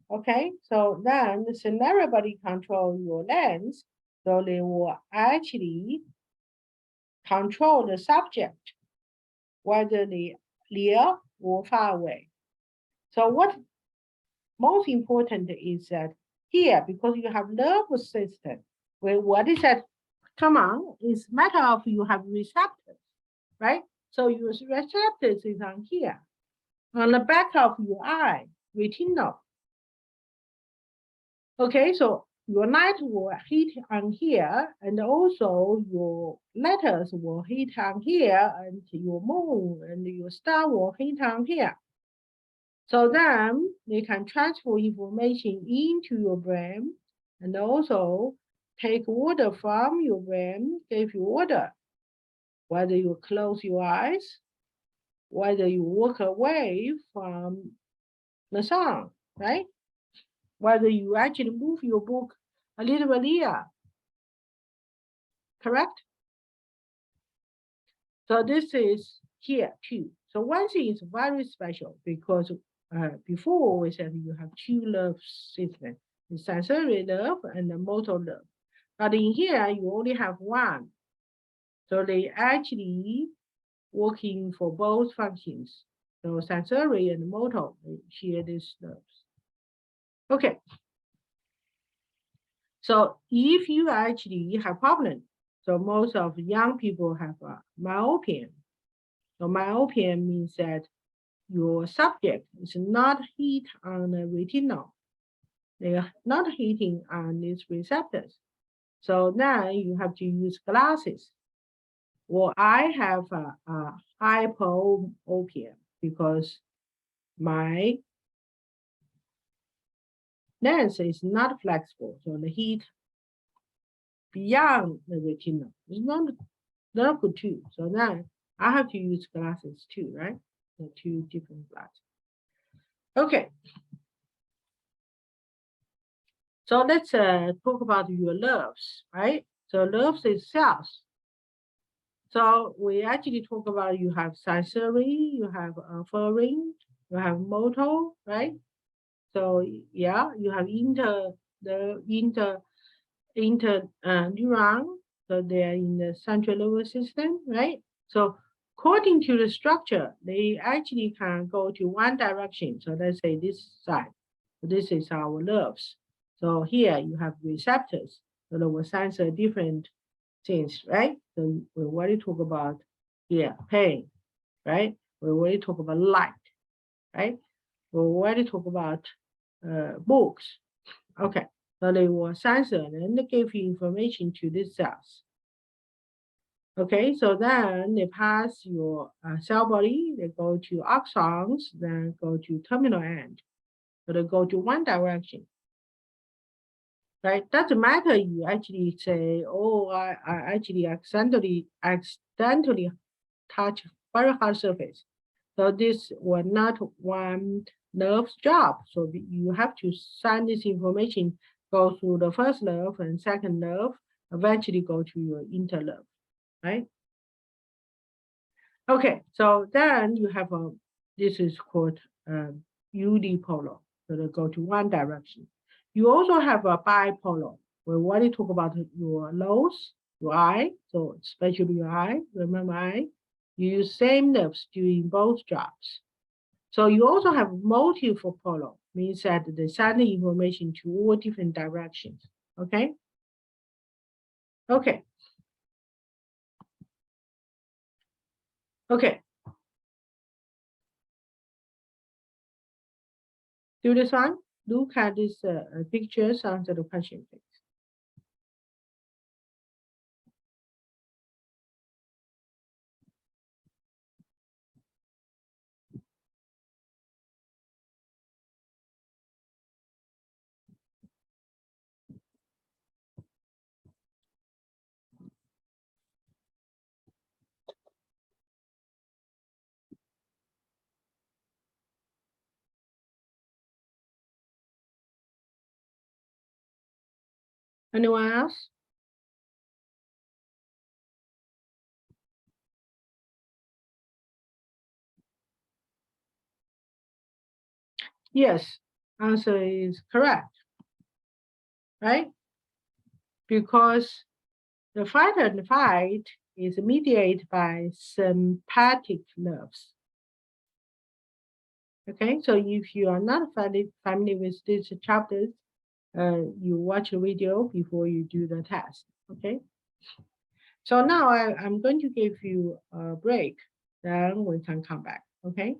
Okay, so then the scenario body control your lens, so they will actually control the subject, whether they near or far away. So what most important is that here, because you have nervous system, where what is that? Come on, it's matter of you have receptors, right? So your receptors is on here, on the back of your eye, retinal. Okay, so your light will hit on here, and also your letters will hit on here, and your moon and your star will hit on here. So then they can transfer information into your brain and also take order from your brain, give you order, whether you close your eyes, whether you walk away from the sun, right? Whether you actually move your book a little bit here, correct? So this is here too. So one thing is very special because before we said you have two nerve systems, the sensory nerve and the motor nerve. But in here, you only have one. So they actually working for both functions. So sensory and motor, they share these nerves. Okay. So if you actually have problem, so most of young people have myopia. So myopia means that your subject is not hit on the retinal. They are not hitting on these receptors. So now you have to use glasses. Well, I have a hypopia because my lens is not flexible. So the heat beyond the retina is not good too. So now I have to use glasses too, right? The two different glasses. Okay. So let's talk about your nerves, right? So nerves is cells. So we actually talk about you have sensory, you have foreign, you have motor, right? So yeah, you have inter neuron. So they are in the central nervous system, right? So according to the structure, they actually can go to one direction. So let's say this side. So this is our nerves. So here you have receptors. So they will sense different things, right? So we already talk about here pain, right? We already talk about light, right? We already talk about books. Okay, so they will sense and they give information to these cells. Okay, so then they pass your cell body, they go to axons, then go to terminal end. So they go to one direction, right? Doesn't matter you actually say, oh, I actually accidentally touch very hard surface. So this was not one nerve's job. So you have to send this information, go through the first nerve and second nerve, eventually go to your internerve, right? Okay, so then you have this is called unipolar. So they go to one direction. You also have a bipolar. We already talk about your nose, your eye. So especially your eye, remember eye. You use same nerves doing both jobs. So you also have multiple polar, means that they send the information to all different directions. Okay? Okay. Okay. Do this one. Look at these pictures, answer the question, please. Anyone else? Yes, answer is correct, right? Because the fight and fight is mediated by sympathetic nerves. Okay, so if you are not familiar with these chapters, you watch a video before you do the test. Okay, so now I'm going to give you a break, then we can come back. Okay.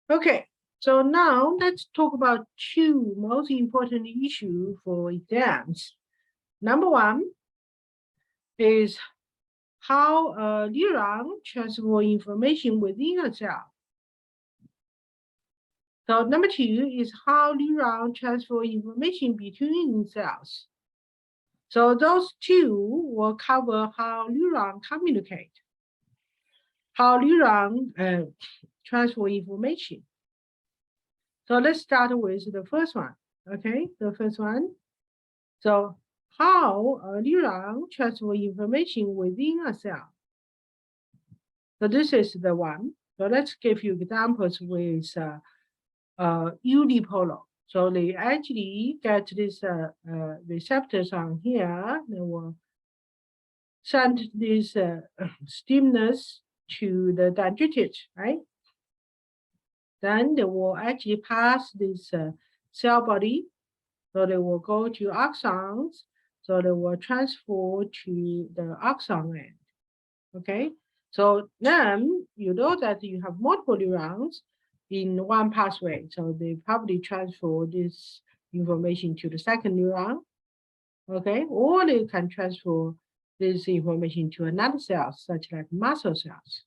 Okay, so now let's talk about two most important issues for exams. Number one is how a neuron transfer information within a cell. So number two is how neuron transfer information between cells. So those two will cover how neuron communicate, how neuron transfer information. So let's start with the first one. Okay, the first one. So how a neuron transfer information within a cell. So this is the one. So let's give you examples with unipolar. So they actually get these receptors on here. They will send this stimulus to the dendritic, right? Then they will actually pass this cell body. So they will go to axons. So they will transfer to the axon end. Okay. So then you know that you have multiple neurons in one pathway. So they probably transfer this information to the second neuron. Okay. Or they can transfer this information to another cell, such like muscle cells.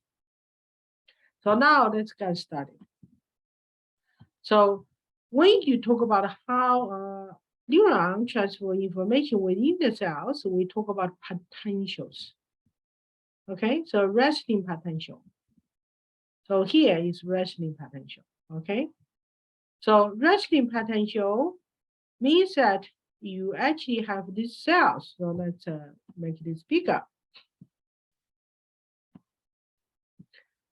So now let's get started. So when you talk about how neuron transfer information within the cells, we talk about potentials. Okay, so resting potential. So here is resting potential. Okay, so resting potential means that you actually have these cells. So let's make this bigger.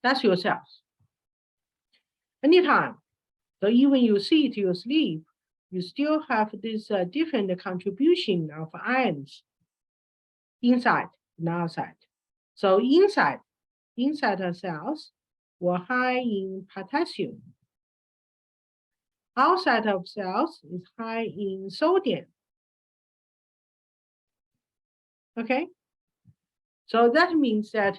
That's your cells. Anytime. So even you see it, you sleep, you still have this different contribution of ions inside and outside. So inside the cells were high in potassium. Outside of cells is high in sodium. Okay, so that means that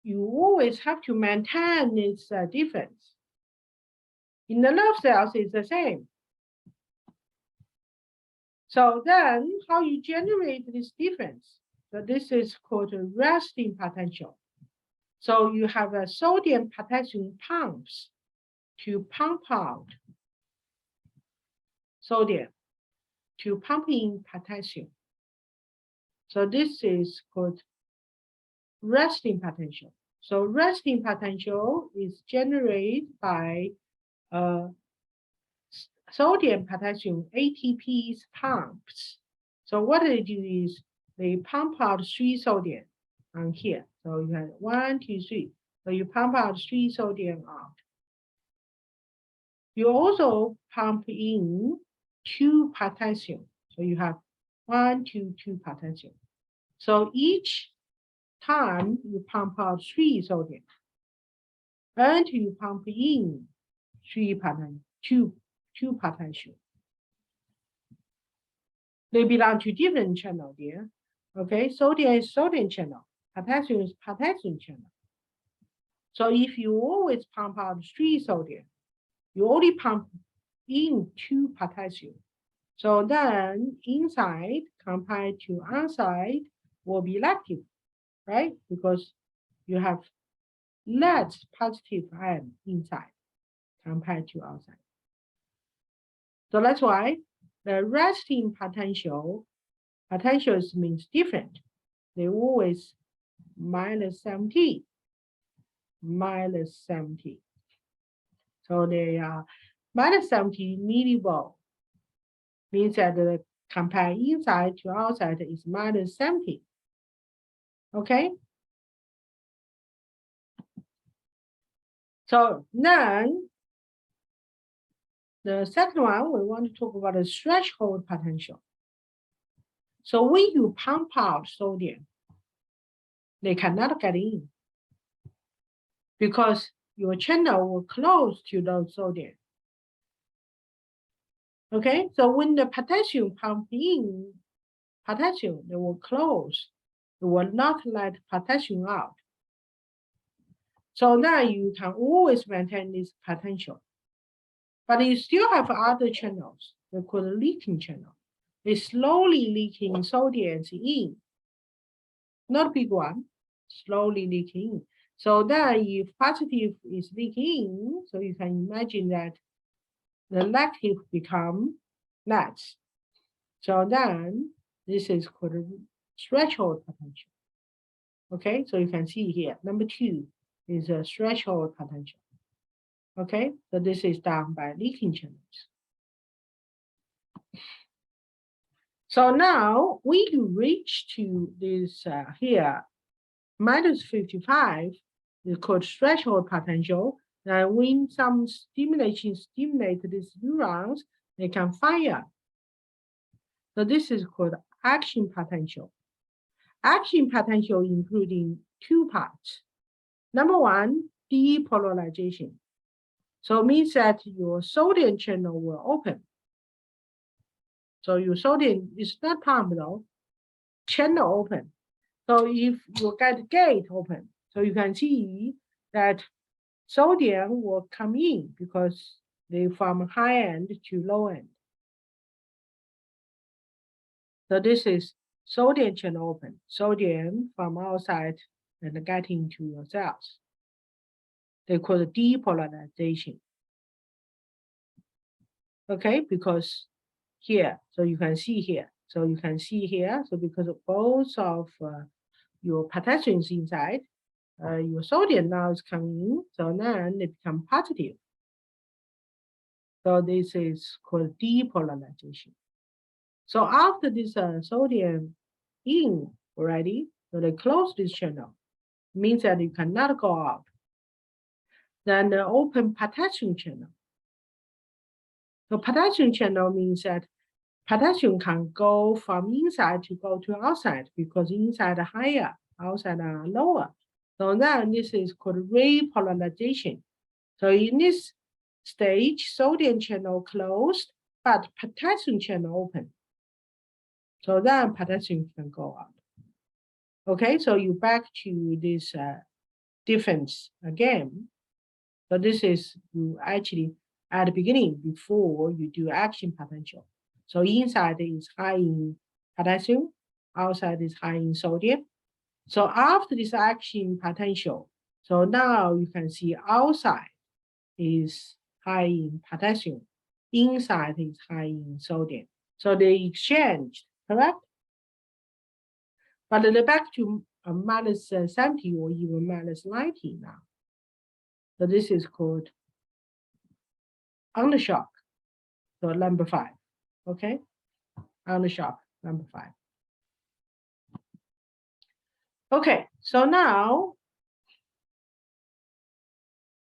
you always have to maintain this difference. In the nerve cells, it's the same. So then how you generate this difference? So this is called a resting potential. So you have a sodium potassium pumps to pump out sodium, to pump in potassium. So this is called resting potential. So resting potential is generated by sodium potassium ATPs pumps. So what they do is they pump out 3 sodium on here. So you have 1, 2, 3. So you pump out 3 sodium out. You also pump in 2 potassium. So you have 1, 2, 2 potassium. So each time you pump out 3 sodium, and you pump in 3 potassium, 2 potassium. They belong to different channel there. Okay, sodium is sodium channel, potassium is potassium channel. So if you always pump out 3 sodium, you only pump in 2 potassium. So then inside compared to outside will be negative, right? Because you have less positive ion inside compared to outside. So that's why the resting potentials means different. They always minus 70, minus 70. So they are minus 70 millivolt. Means that the compare inside to outside is minus 70. Okay? So then the second one, we want to talk about the threshold potential. So when you pump out sodium, they cannot get in because your channel will close to those sodium. Okay, so when the potassium pump in potassium, they will close. It will not let potassium out. So now you can always maintain this potential. But you still have other channels. They're called leaking channel. They're slowly leaking sodium in, not big one, slowly leaking. So then if positive is leaking, so you can imagine that the negative become less. So then this is called threshold potential. Okay, so you can see here, number 2 is a threshold potential. Okay, so this is done by leaking channels. So now we reach to this here, minus 55 is called threshold potential. And when some stimulation stimulate these neurons, they can fire. So this is called action potential. Action potential including 2 parts. Number 1, depolarization. So it means that your sodium channel will open. So your sodium is not pump though, channel open. So if you get gate open, so you can see that sodium will come in because they from high end to low end. So this is sodium channel open, sodium from outside and getting to your cells. They call it depolarization. Okay, because here, so you can see here. So you can see here, so because of both of your potassiums inside, your sodium now is coming in, so then it becomes positive. So this is called depolarization. So after this sodium in already, so they close this channel, means that you cannot go out. Then the open potassium channel. So potassium channel means that potassium can go from inside to go to outside because inside are higher, outside are lower. So then this is called repolarization. So in this stage, sodium channel closed, but potassium channel open. So then potassium can go out. Okay, so you back to this difference again. So this is you actually at the beginning before you do action potential. So inside is high in potassium, outside is high in sodium. So after this action potential, so now you can see outside is high in potassium, inside is high in sodium. So they exchanged, correct? But they're back to minus 70 or even minus 90 now. So this is called undershock. So number 5, okay? Undershock, number 5. Okay, so now,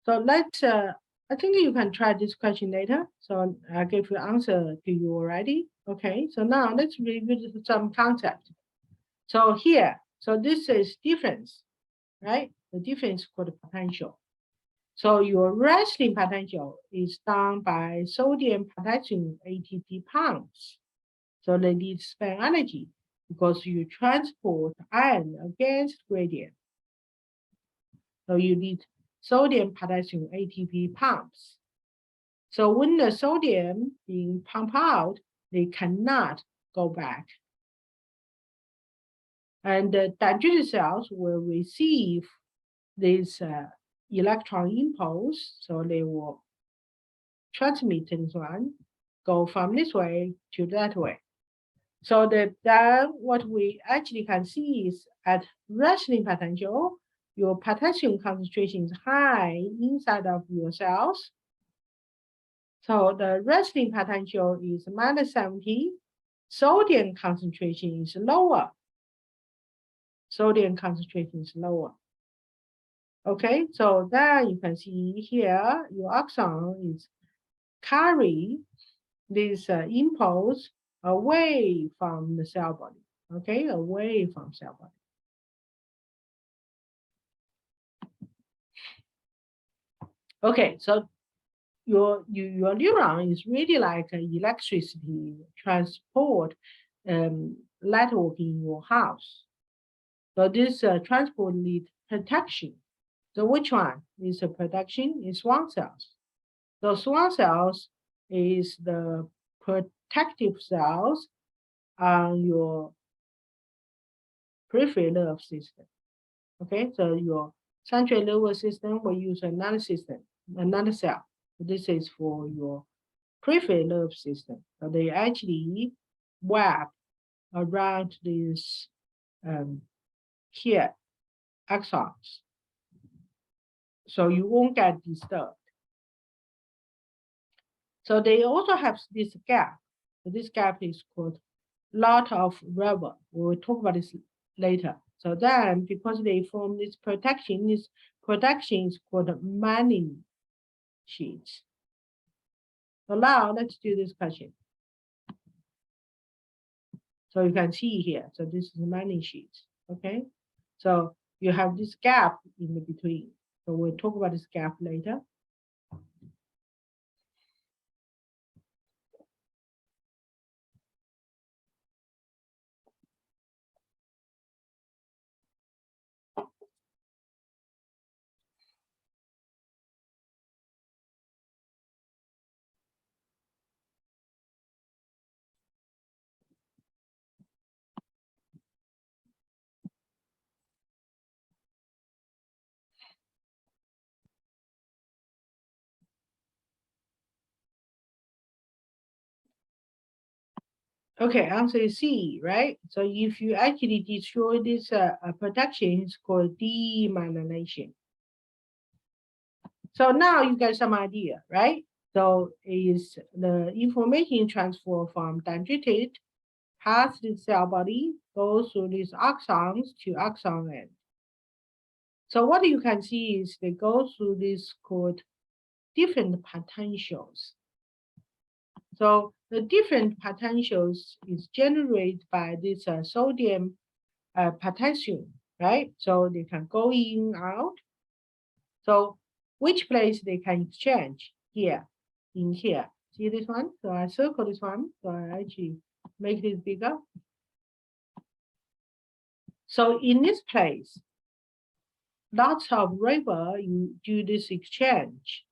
so let's, I think you can try this question later. So I gave you answer to you already. Okay, so now let's revisit some concept. So here, so this is difference, right? The difference called potential. So your resting potential is done by sodium potassium ATP pumps. So they need spend energy because you transport ion against gradient. So you need sodium potassium ATP pumps. So when the sodium being pumped out, they cannot go back. And the dendritic cells will receive this electron impulse, so they will transmit this one, go from this way to that way. So that what we actually can see is at resting potential, your potassium concentration is high inside of your cells. So the resting potential is minus 70. Sodium concentration is lower. Sodium concentration is lower. Okay, so then you can see here, your axon is carry this impulse away from the cell body, okay, away from cell body. Okay, so your neuron is really like an electricity transport network in your house. So this transport need protection. So which one is a protection? Is swan cells. So swan cells is the protective cells on your peripheral nerve system. Okay, so your central nervous system will use another system, another cell. This is for your peripheral nerve system. So they actually wrap around this here axons. So you won't get disturbed. So they also have this gap. So this gap is called lot of rubber. We will talk about this later. So then, because they form this protection is called Manning sheets. So now let's do this question. So you can see here. So this is Manning sheets. Okay. So you have this gap in the between. So we'll talk about this gap later. Okay, answer is C, right? So if you actually destroy this protection, it's called demyelination. So now you get some idea, right? So is the information transfer from dendritic past the cell body, goes through these axons to axon end. So what you can see is they go through this called different potentials. So the different potentials is generated by this sodium potassium, right? So they can go in, out. So which place they can exchange? Here, in here. See this one? So I circle this one. So I actually make this bigger. So in this place, lots of rubber, you do this exchange.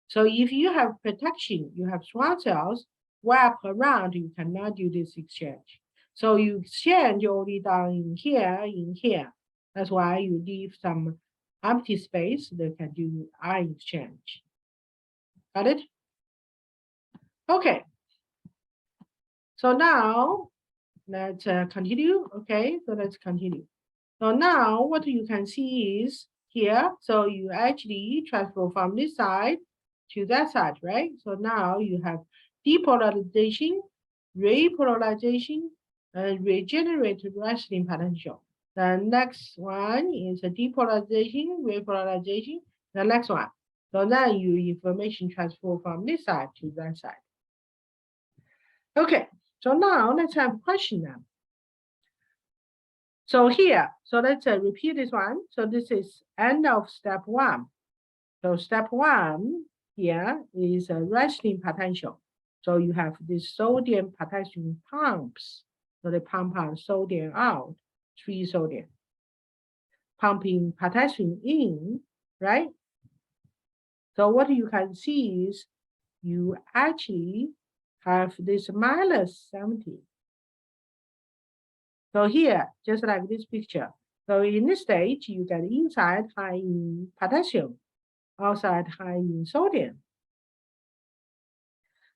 So if you have protection, you have swan cells wrap around, you cannot do this exchange. So you exchange only down in here, in here. That's why you leave some empty space, they can do ion exchange. Got it? Okay. So now let's continue. Okay, so let's continue. So now what you can see is here, so you actually transfer from this side to that side, right? So now you have depolarization, repolarization, and regenerated resting potential. The next one is a depolarization, repolarization, the next one. So now you information transfer from this side to that side. Okay, so now let's have a question now. So here, so let's repeat this one. So this is end of step one. So step one here is a resting potential. So you have this sodium potassium pumps. So they pump out sodium out, 3 sodium. Pumping potassium in, right? So what you can see is you actually have this minus 70. So here, just like this picture. So in this stage, you get inside high in potassium, outside high in sodium.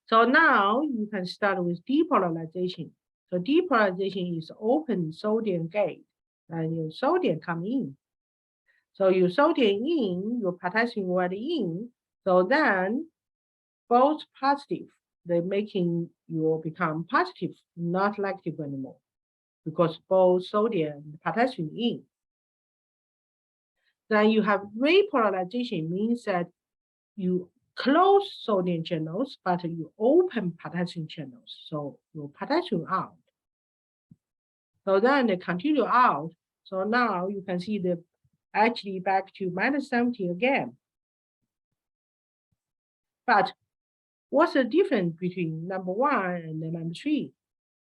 So now you can start with depolarization. So depolarization is open sodium gate, and your sodium come in. So your sodium in, your potassium already in. So then both positive, they're making you become positive, not negative anymore, because both sodium and potassium in. Then you have repolarization, means that you close sodium channels, but you open potassium channels. So your potassium out. So then they continue out. So now you can see the actually back to minus 70 again. But what's the difference between number one and the number three?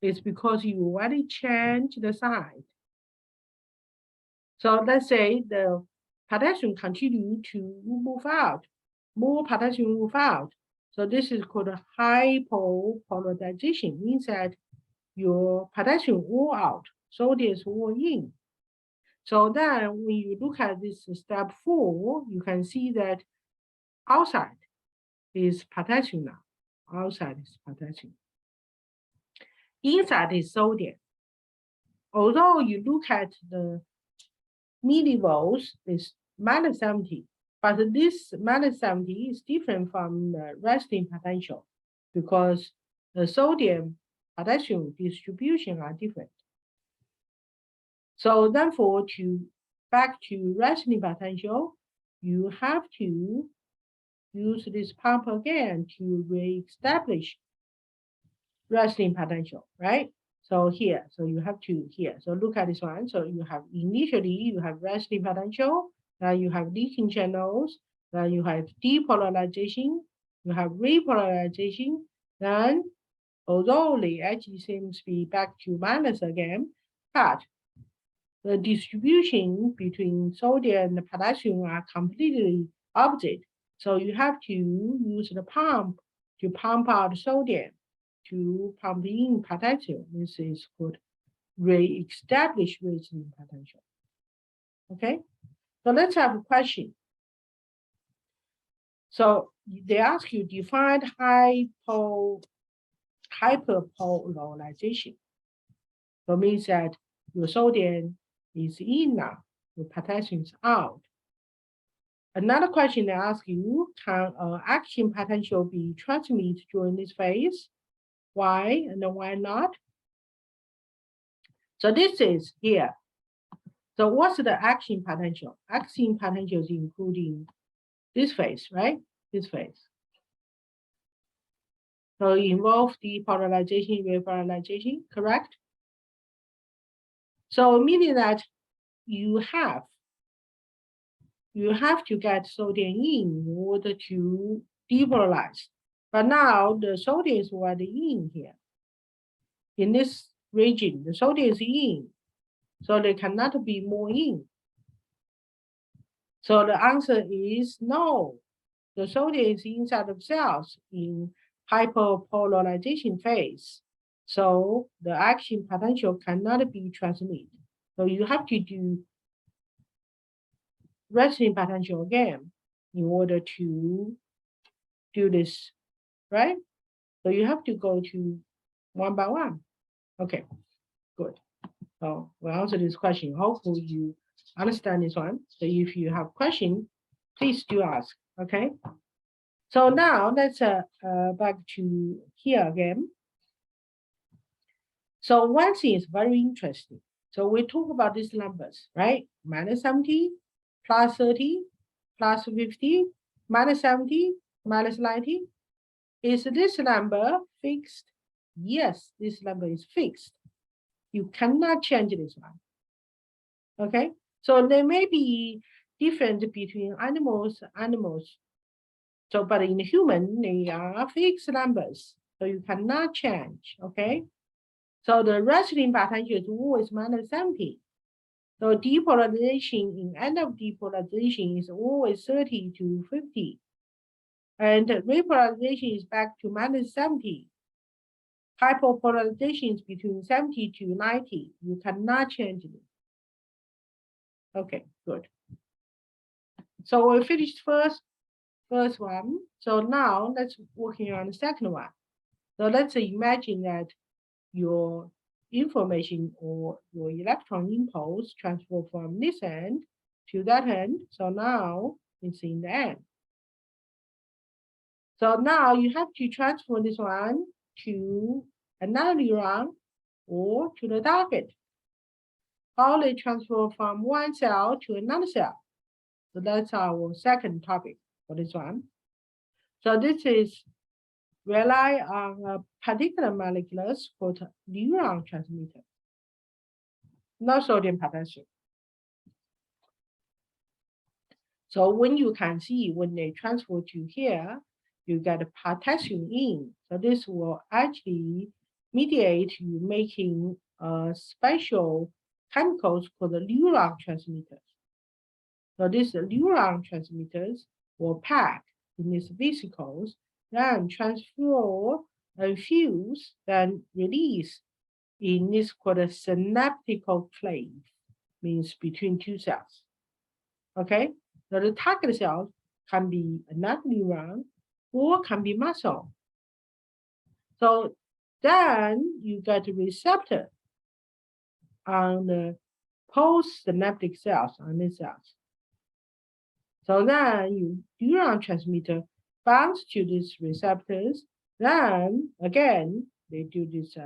It's because you already changed the side. So let's say the potassium continue to move out, more potassium move out. So this is called hypopolarization, means that your potassium all out, sodium is all in. So then when you look at this step 4, you can see that outside is potassium now. Outside is potassium. Inside is sodium. Although you look at the millivolts, is minus 70, but this minus 70 is different from the resting potential because the sodium potassium distribution are different. So therefore, back to resting potential, you have to use this pump again to reestablish resting potential, right? So here, so you have to here. So look at this one. So you have initially you have resting potential, then you have leaking channels, then you have depolarization, you have repolarization, then although the actually seems to be back to minus again, but the distribution between sodium and potassium are completely opposite. So you have to use the pump to pump out sodium, to pump in potassium. This is called re-establish resting potential. Okay, so let's have a question. So they ask you define hyperpolarization. So it means that your sodium is in now, your potassium is out. Another question they ask you, can action potential be transmitted during this phase? Why and why not? So this is here. So what's the action potential? Action potential is including this phase, right? This phase. So it involves depolarization, repolarization, correct? So meaning that you have to get sodium in order to depolarize. But now the sodium is already in here. In this region, the sodium is in, so there cannot be more in. So the answer is no. The sodium is inside of cells in hyperpolarization phase. So the action potential cannot be transmitted. So you have to do resting potential again in order to do this, right? So you have to go to one by one. Okay, good. So we'll answer this question. Hopefully you understand this one. So if you have questions, please do ask, okay? So now let's back to here again. So one thing is very interesting. So we talk about these numbers, right? Minus 70, plus 30, plus 50, minus 70, minus 90. Is this number fixed? Yes, this number is fixed. You cannot change this one. Okay, so there may be difference between animals. So, but in human, they are fixed numbers. So you cannot change. Okay, so the resting potential is always minus 70. So depolarization in end of depolarization is always 30 to 50. And repolarization is back to minus 70. Hyperpolarization is between 70 to 90. You cannot change it. Okay, good. So we finished first one. So now let's working on the second one. So let's imagine that your information or your electron impulse transfer from this end to that end. So now it's in the end. So now you have to transfer this one to another neuron or to the target. How they transfer from one cell to another cell. So that's our second topic for this one. So this is rely on a particular molecules called neuron transmitter, not sodium potassium. So when you can see when they transfer to here, you get potassium in. So this will actually mediate you making special chemicals called the neuron transmitters. So these neuron transmitters will pack in these vesicles then transfer and fuse, then release in this called a synaptic clave, means between two cells. Okay, so the target cell can be another neuron or can be muscle. So then you get a receptor on the post-synaptic cells on these cells. So then you neuron transmitter binds to these receptors. Then again, they do this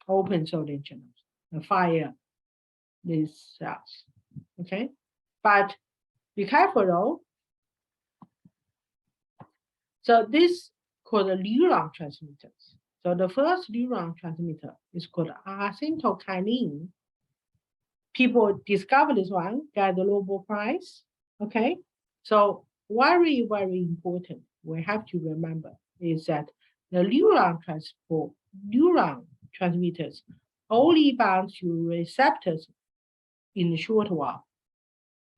open sodium channels and fire these cells. Okay, but be careful though. So this called the neuron transmitters. So the first neuron transmitter is called acetylcholine. People discover this one, get the Nobel Prize. Okay, so very, very important. We have to remember is that the neuron transmitters only bound to receptors in a short while.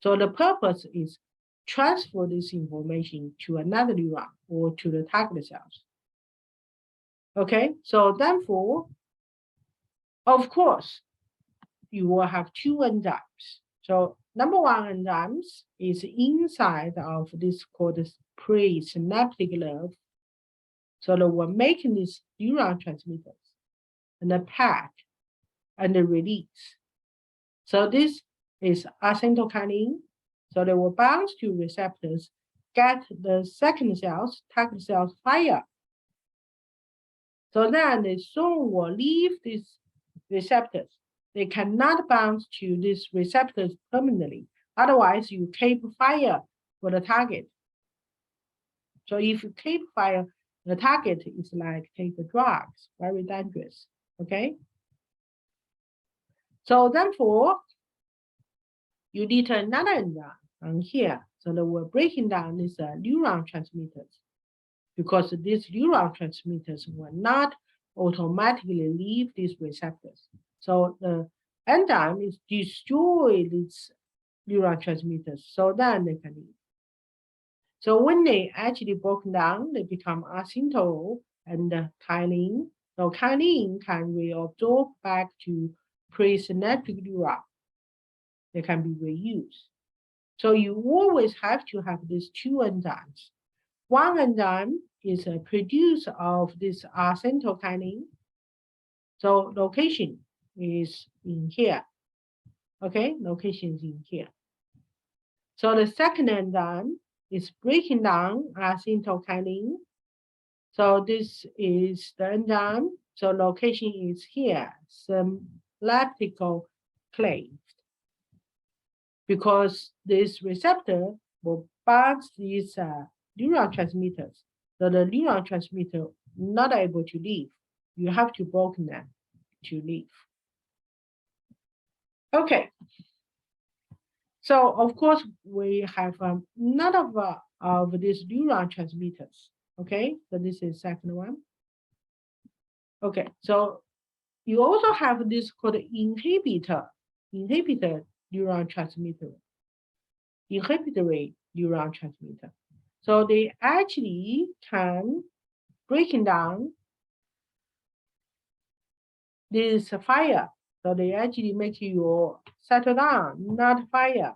So the purpose is transfer this information to another neuron or to the target cells. Okay, so therefore, of course, you will have two enzymes. So number one enzymes is inside of this called presynaptic nerve. So that we're making these neuron transmitters and the pack and the release. So this is acetylcholine. So they will bound to receptors, get the second cells, target cells fire. So then they soon will leave these receptors. They cannot bound to these receptors permanently. Otherwise, you keep fire for the target. So if you keep fire, the target is like take the drugs, very dangerous. Okay. So therefore, you need another enzyme on here. So that we're breaking down these neuron transmitters because these neuron transmitters will not automatically leave these receptors. So the enzyme is destroy these neurotransmitters so then they can leave. So when they actually broken down, they become acetyl and choline. So choline can reabsorb back to presynaptic neuron. They can be reused. So you always have to have these two enzymes. One enzyme is a producer of this acetylcholine. So location is in here. Okay, location is in here. So the second enzyme is breaking down acetylcholine. So this is the enzyme. So location is here, synaptic clave. Because this receptor will bind these neurotransmitters. So the neurotransmitter not able to leave. You have to block them to leave. Okay. So of course we have none of these neuron transmitters. Okay, so this is second one. Okay, so you also have this called inhibitor neuron transmitter, inhibitory neuron transmitter. So they actually can breaking down this fire. So they actually make you settle down, not fire.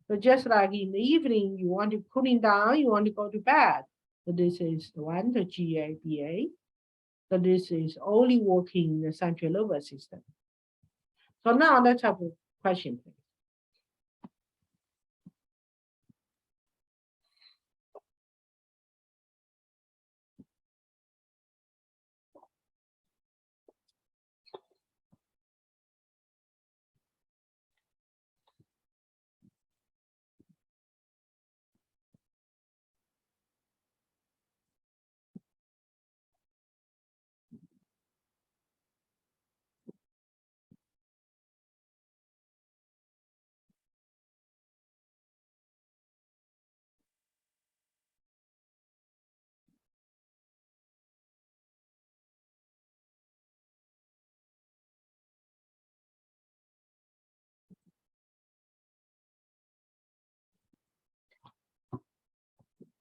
So just like in the evening, you want to cooling down, you want to go to bed. So this is the one, the GABA. So this is only working in the central nervous system. So now let's have a question, please.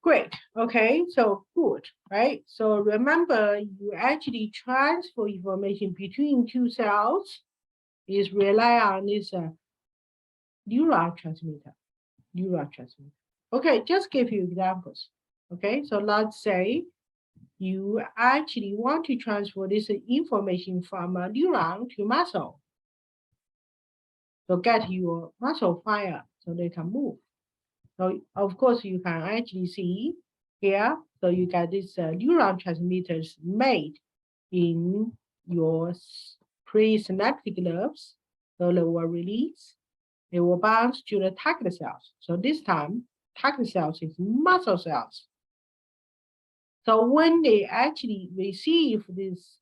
Great. Okay, so good, right? So remember, you actually transfer information between two cells is rely on this neurotransmitter. Neurotransmitter. Okay, just give you examples. Okay, so let's say you actually want to transfer this information from a neuron to muscle. So get your muscle fire so they can move. So of course you can actually see here. So you get these neuron transmitters made in your presynaptic nerves. So they will release. They will bounce to the target cells. So this time, target cells is muscle cells. So when they actually receive these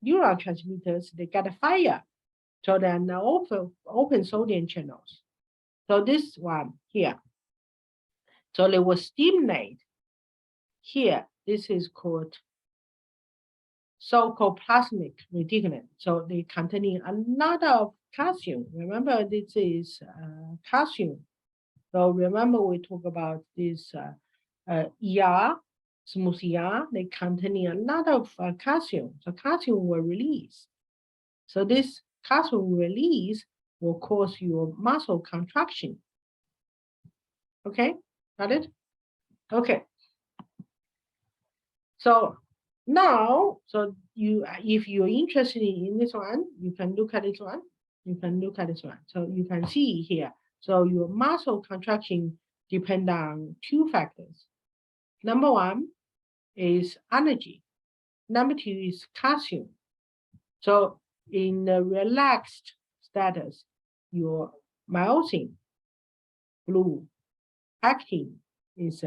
neurotransmitters, they get a fire. So then the open sodium channels. So this one here. So they will stimulate here. This is called so-called plasmic reticulum. So they containing a lot of calcium. Remember, this is calcium. So remember, we talk about this ER, smooth ER. They containing a lot of calcium. So calcium will release. So this calcium release will cause your muscle contraction. Okay, got it? Okay. So now, so you, if you're interested in this one, you can look at this one. You can look at this one. So you can see here. So your muscle contraction depend on two factors. Number one is energy. Number two is calcium. So in the relaxed status, your myosin, blue, actin is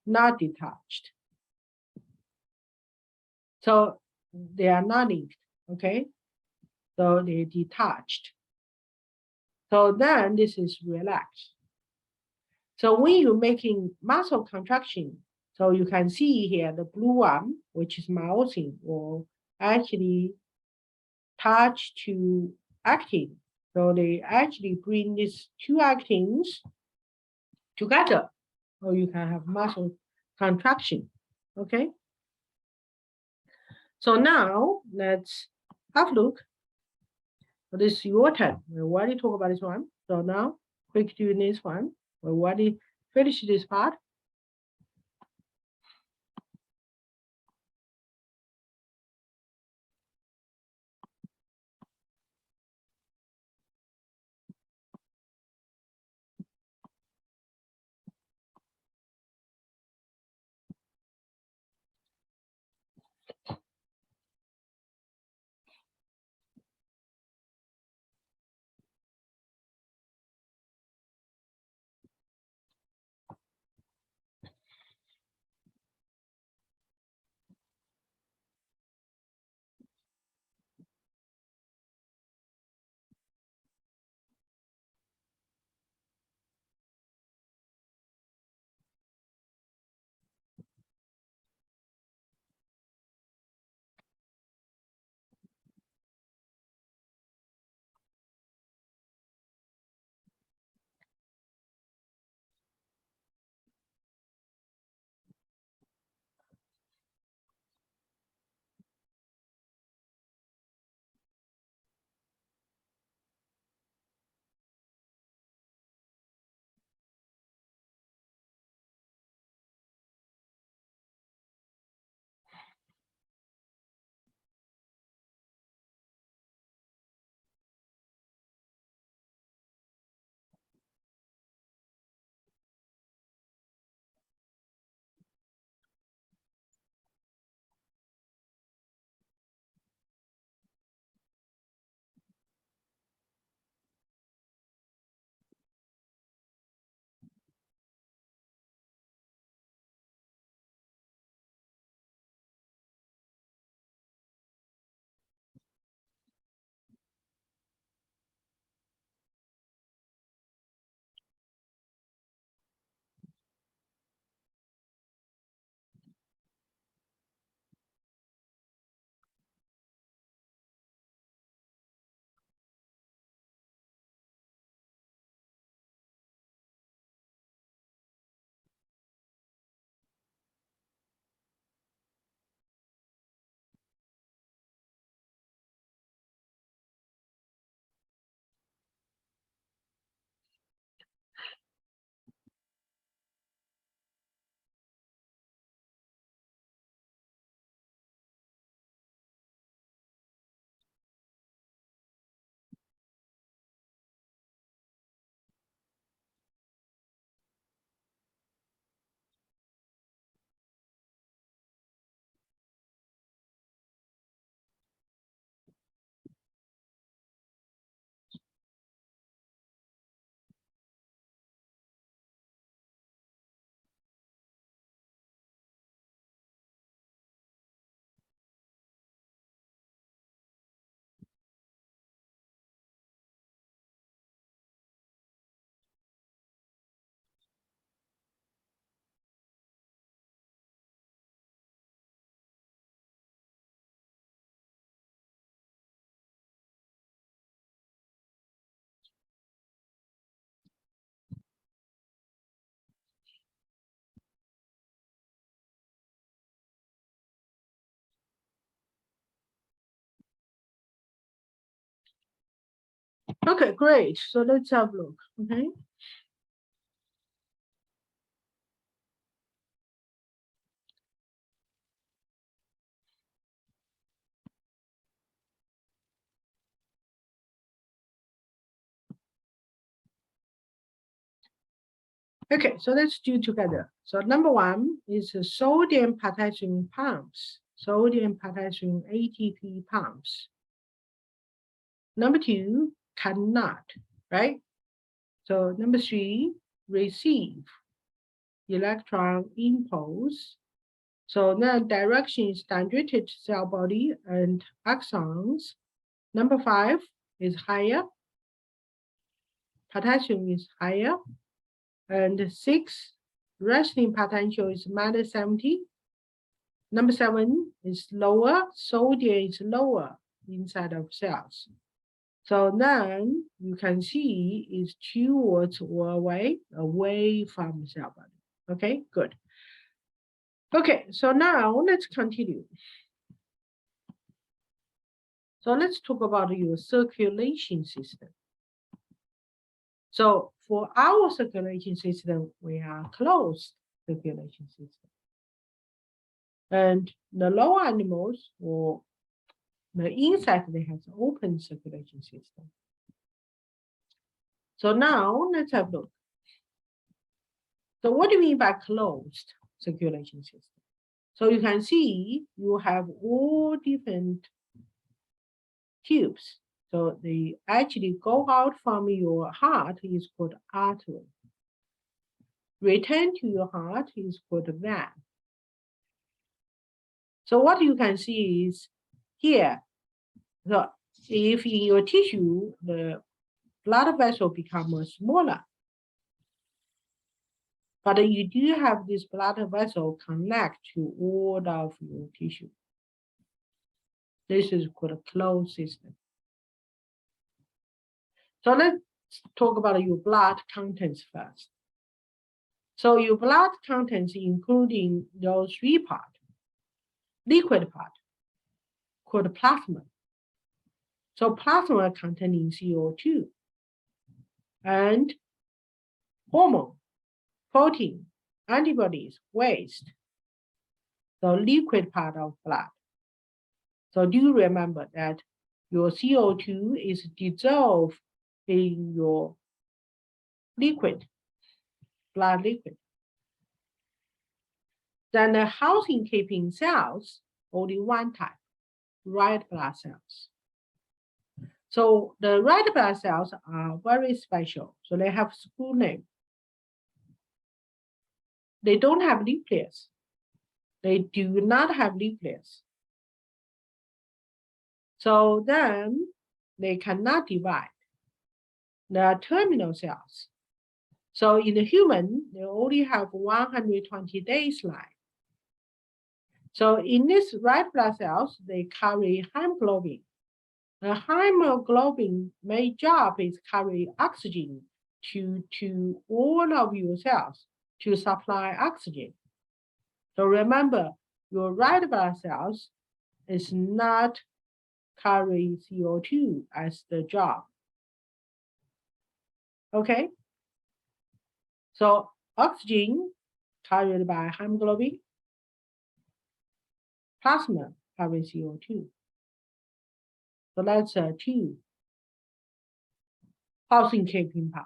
not detached. So they are not linked, okay? So they're detached. So then this is relaxed. So when you're making muscle contraction, so you can see here the blue one, which is myosin, will actually touch to actin. So they actually bring these two actins together, or you can have muscle contraction. Okay. So now let's have a look. So this is your turn. We already talked about this one. So now quick doing this one. We already finished this part. Okay, great. So let's have a look. Okay. Okay, so let's do together. So number one is sodium potassium pumps, sodium potassium ATP pumps. Number two, cannot, right? So number three, receive electron impulse. So now direction is dendritic cell body and axons. Number five is higher, potassium is higher. And six, resting potential is minus 70. Number seven is lower, sodium is lower inside of cells. So then you can see is towards or away from cell body. Okay, good. Okay, so now let's continue. So let's talk about your circulation system. So for our circulation system, we are closed circulation system. And the lower animals or the insect, they have open circulation system. So now let's have a look. So what do you mean by closed circulation system? So you can see you have all different tubes. So they actually go out from your heart is called artery. Return to your heart is called vein. So what you can see is here, so if in your tissue, the blood vessel becomes smaller, but you do have this blood vessel connect to all of your tissue. This is called a closed system. So let's talk about your blood contents first. So your blood contents, including those three parts, liquid part, called plasma. So plasma containing CO2 and hormone, protein, antibodies, waste. So liquid part of blood. So do you remember that your CO2 is dissolved in your liquid, blood liquid. Then the housing keeping cells, only one type, red blood cells. So the red blood cells are very special. So they have school name. They don't have nucleus. They do not have nucleus. So then they cannot divide. They are terminal cells. So in the human, they only have 120 days life. So in these red blood cells, they carry hemoglobin. The hemoglobin main job is carry oxygen to all of your cells to supply oxygen. So remember, your red blood cells is not carry CO2 as the job. Okay? So oxygen carried by hemoglobin, plasma carries CO2. So that's two housing keeping part.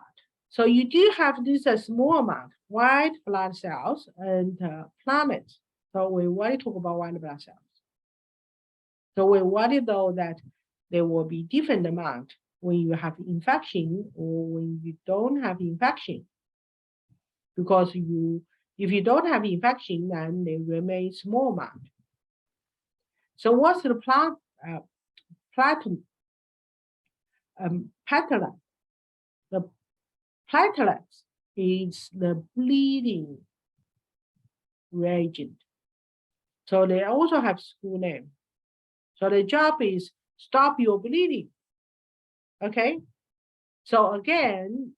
So you do have this small amount, white blood cells and platelets. So we already talk about white blood cells. So we already know that there will be different amount when you have infection or when you don't have infection. Because if you don't have infection, then they remain small amount. So what's the platelet? The platelets is the bleeding reagent. So they also have school name. So the job is stop your bleeding. Okay. So again,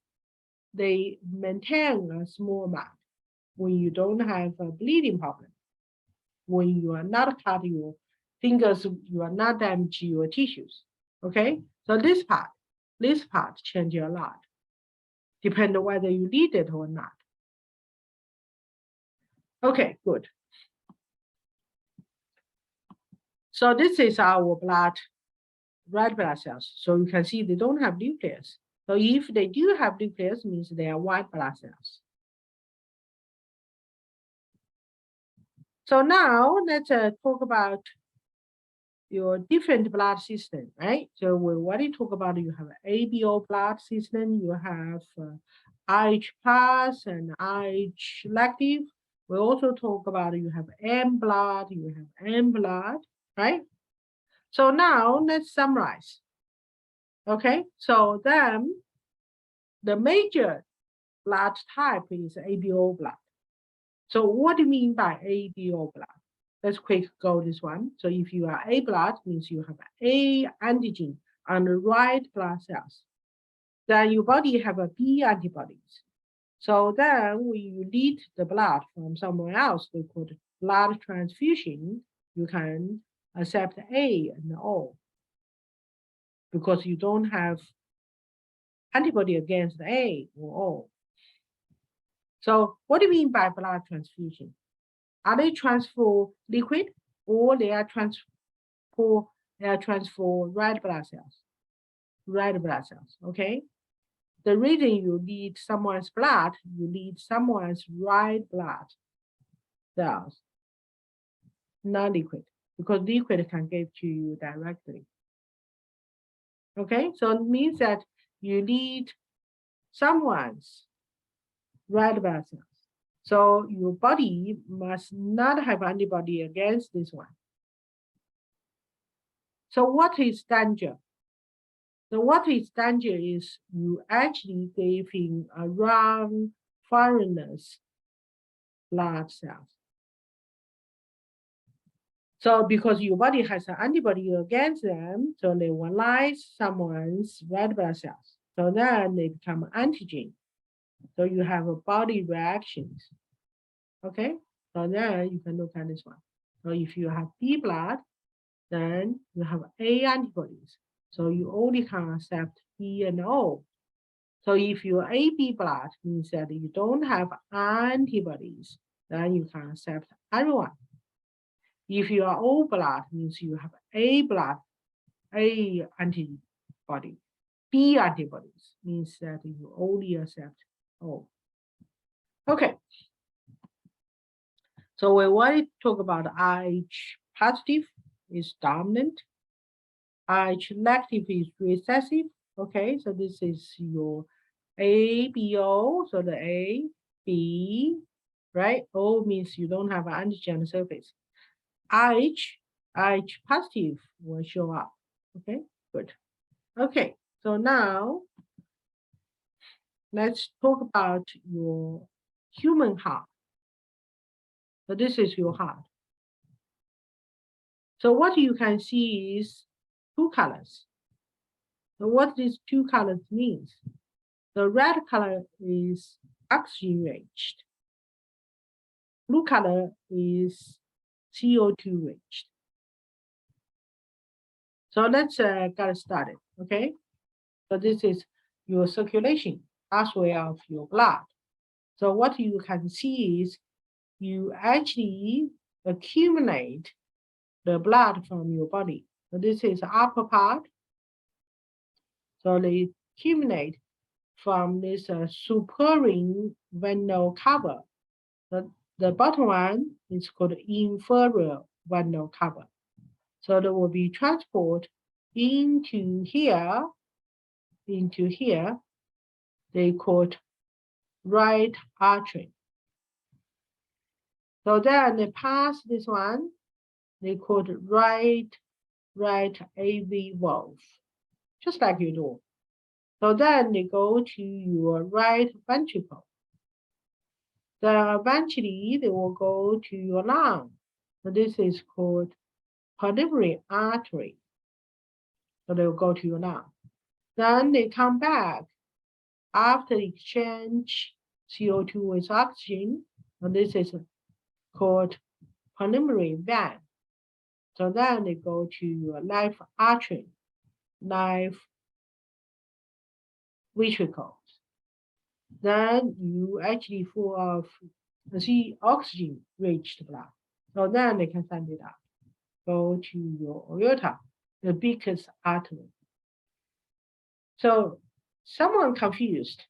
they maintain a small amount when you don't have a bleeding problem. When you are not cutting your fingers, you are not damaging your tissues. Okay. So this part. this part change a lot, depending on whether you need it or not. Okay, good. So this is our red blood cells. So you can see they don't have nucleus. So if they do have nucleus, means they are white blood cells. So now let's talk about your different blood system, right? So we already talk about you have ABO blood system, you have RH plus and RH negative. We also talk about you have M blood, you have N blood, right? So now let's summarize. Okay, so then the major blood type is ABO blood. So what do you mean by ABO blood? Let's quick go this one. So if you are A blood, means you have A antigen on the right blood cells. Then your body have a B antibodies. So then when you need the blood from somewhere else, we call it blood transfusion. You can accept A and O because you don't have antibody against A or O. So what do you mean by blood transfusion? Are they transfer liquid or they are transfer red blood cells? Red blood cells, okay? The reason you need someone's blood, you need someone's red blood cells, not liquid, because liquid can give to you directly. Okay, so it means that you need someone's red blood cells. So your body must not have antibody against this one. So what is danger? So what is danger is you actually giving around foreigners blood cells. So because your body has an antibody against them, so they will lyse someone's red blood cells. So then they become antigen. So you have a body reactions. Okay, so then you can look at this one. So if you have B blood, then you have A antibodies. So you only can accept B and O. So if you are AB blood, means that you don't have antibodies, then you can accept everyone. If you are O blood, means you have A blood, A antibody. B antibodies means that you only accept O. Okay. So we want to talk about RH positive is dominant. RH negative is recessive. Okay, so this is your ABO, so the A, B, right? O means you don't have an antigen surface. RH positive will show up. Okay, good. Okay, so now let's talk about your human heart. So this is your heart. So what you can see is two colors. So what these two colors means? The red color is oxygen rich. Blue color is CO2 rich. So let's get started, okay? So this is your circulation pathway of your blood. So what you can see is you actually accumulate the blood from your body. So this is the upper part. So they accumulate from this superior venous cover. The bottom one is called inferior venous cover. So they will be transported into here. They called right artery. So then they pass this one, they called right AV valve, just like you do. So then they go to your right ventricle. Then eventually they will go to your lung. So this is called pulmonary artery. So they will go to your lung. Then they come back after exchange CO2 with oxygen. And this is called pulmonary vein. So then they go to your left artery, left ventricles. Then you actually full of the oxygen rich blood. So then they can send it up. Go to your aorta, the biggest artery. So someone confused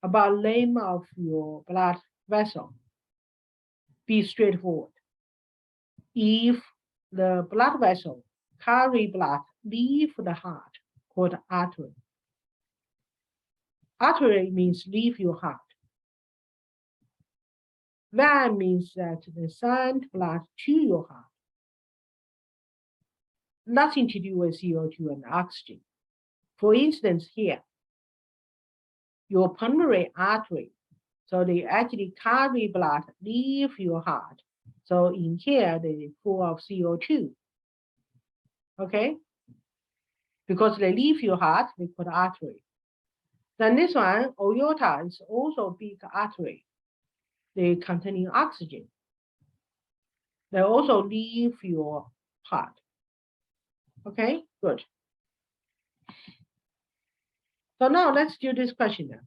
about name of your blood vessel. Be straightforward. If the blood vessel carry blood leave the heart, called artery. Artery means leave your heart. That means that they send blood to your heart. Nothing to do with CO2 and oxygen. For instance, here, your pulmonary artery, so they actually carry blood leave your heart. So in here, they full of CO2. Okay? Because they leave your heart, they call artery. Then this one, aorta, is also big artery. They containing oxygen. They also leave your heart. Okay, good. So now let's do this question now.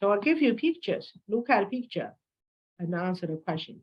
So I'll give you pictures. Look at a picture and answer the question.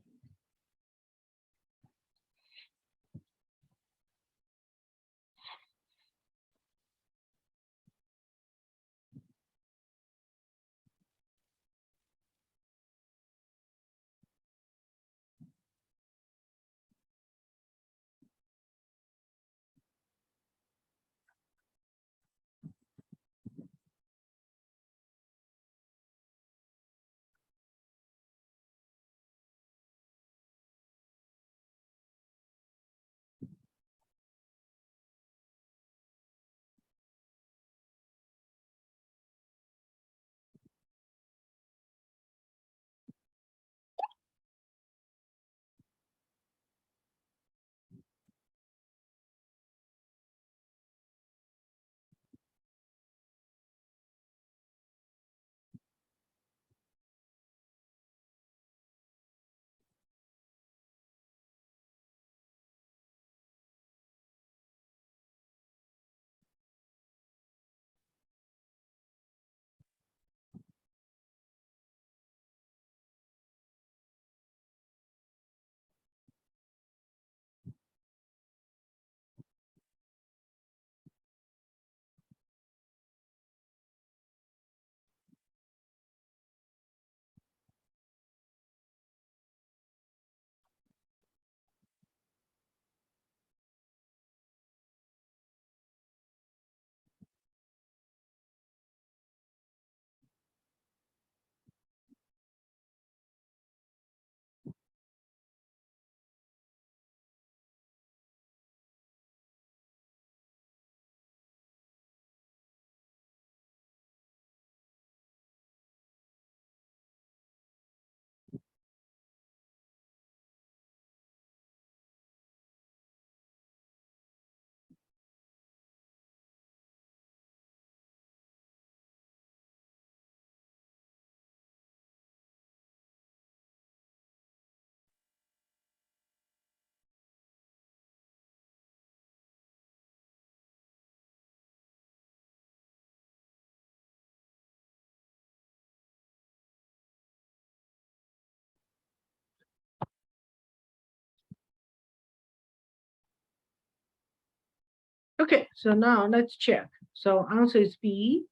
Okay, so now let's check. So answer is B,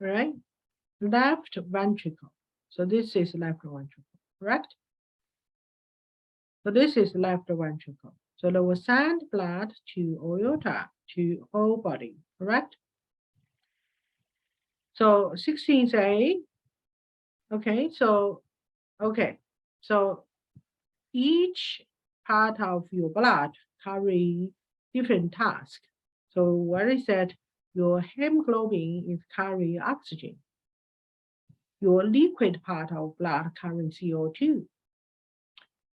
right? Left ventricle. So this is left ventricle, correct? So this is left ventricle. So they will send blood to aorta, to whole body, correct? So 16 is A. Okay, so each part of your blood carry different task. So what is that? Your hemoglobin is carrying oxygen. Your liquid part of blood carrying CO2.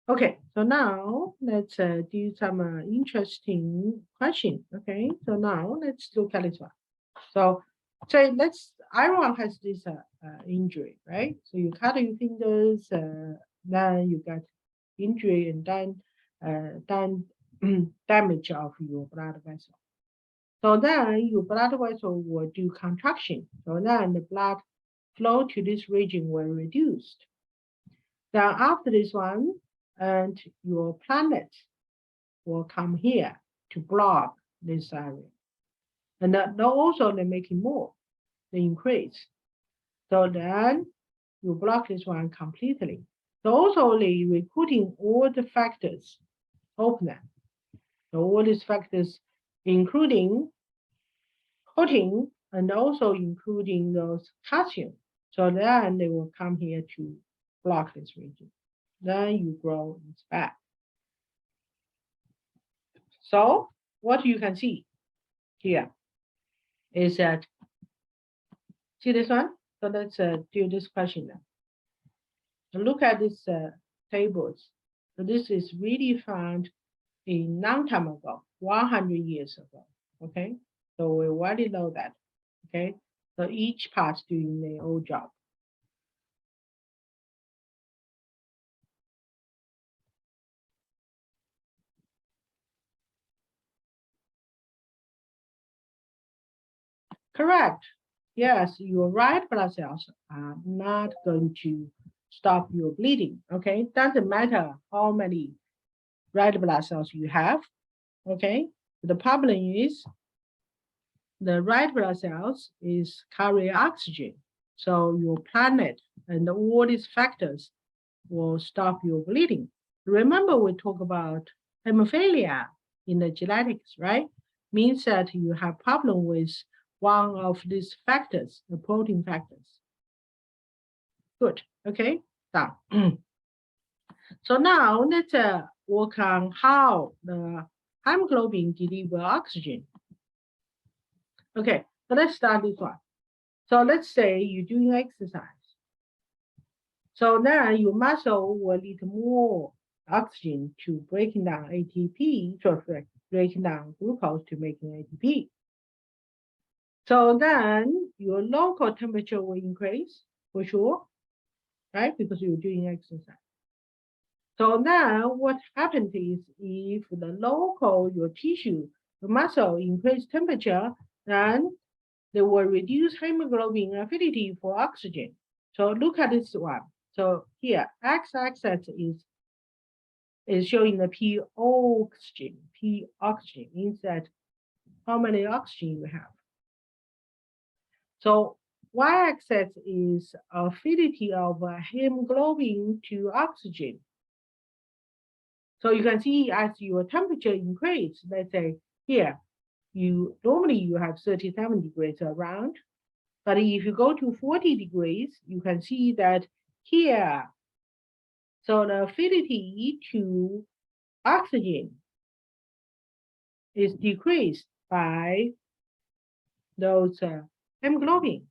Okay, so now let's do some interesting question. Okay, so now let's look at this one. So everyone has this injury, right? So you cut your fingers, then you get injury, and then damage of your blood vessel. So then your blood vessel will do contraction. So then the blood flow to this region will reduce. Then after this one, and your planet will come here to block this area. And then also they're making more, they increase. So then you block this one completely. So also they recruiting all the factors, open them. So all these factors, including protein and also including those calcium. So then they will come here to block this region. Then you grow its back. So what you can see here is that, see this one? So let's do this question now. So look at these tables. So this is really found in long time ago, 100 years ago. Okay, so we already know that. Okay, so each part doing their own job. Correct. Yes, your red blood cells are not going to stop your bleeding. Okay, doesn't matter how many red blood cells you have. Okay, the problem is the red blood cells is carry oxygen, so your planet and all these factors will stop your bleeding. Remember, we talk about hemophilia in the genetics, right? Means that you have problem with one of these factors, the protein factors. Good. Okay. Done. So now let's work on how the hemoglobin deliver oxygen. Okay. So let's start this one. So let's say you're doing exercise. So then your muscle will need more oxygen to breaking down ATP, so breaking down glucose to making ATP. So then your local temperature will increase for sure, right? Because you're doing exercise. So now what happens is if the local, your tissue, the muscle increase temperature, then they will reduce hemoglobin affinity for oxygen. So look at this one. So here, x-axis is showing the P oxygen. P oxygen means that how many oxygen you have. So y-axis is affinity of hemoglobin to oxygen. So you can see as your temperature increase, let's say here, you normally you have 37 degrees around, but if you go to 40 degrees, you can see that here, so the affinity to oxygen is decreased by those hemoglobin.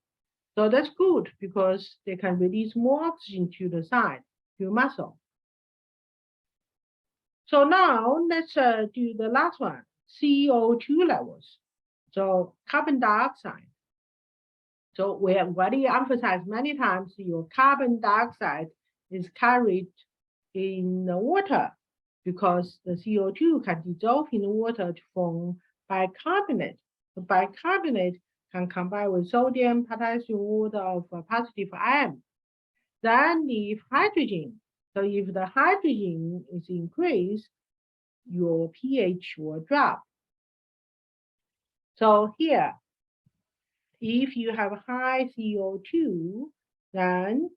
So that's good because they can release more oxygen to the side, to your muscle. So now let's do the last one, CO2 levels. So carbon dioxide. So we have already emphasized many times your carbon dioxide is carried in the water because the CO2 can dissolve in the water to form bicarbonate. The bicarbonate can combine with sodium, potassium, water of positive ion. Then if hydrogen, so if the hydrogen is increased, your pH will drop. So here, if you have high CO2, then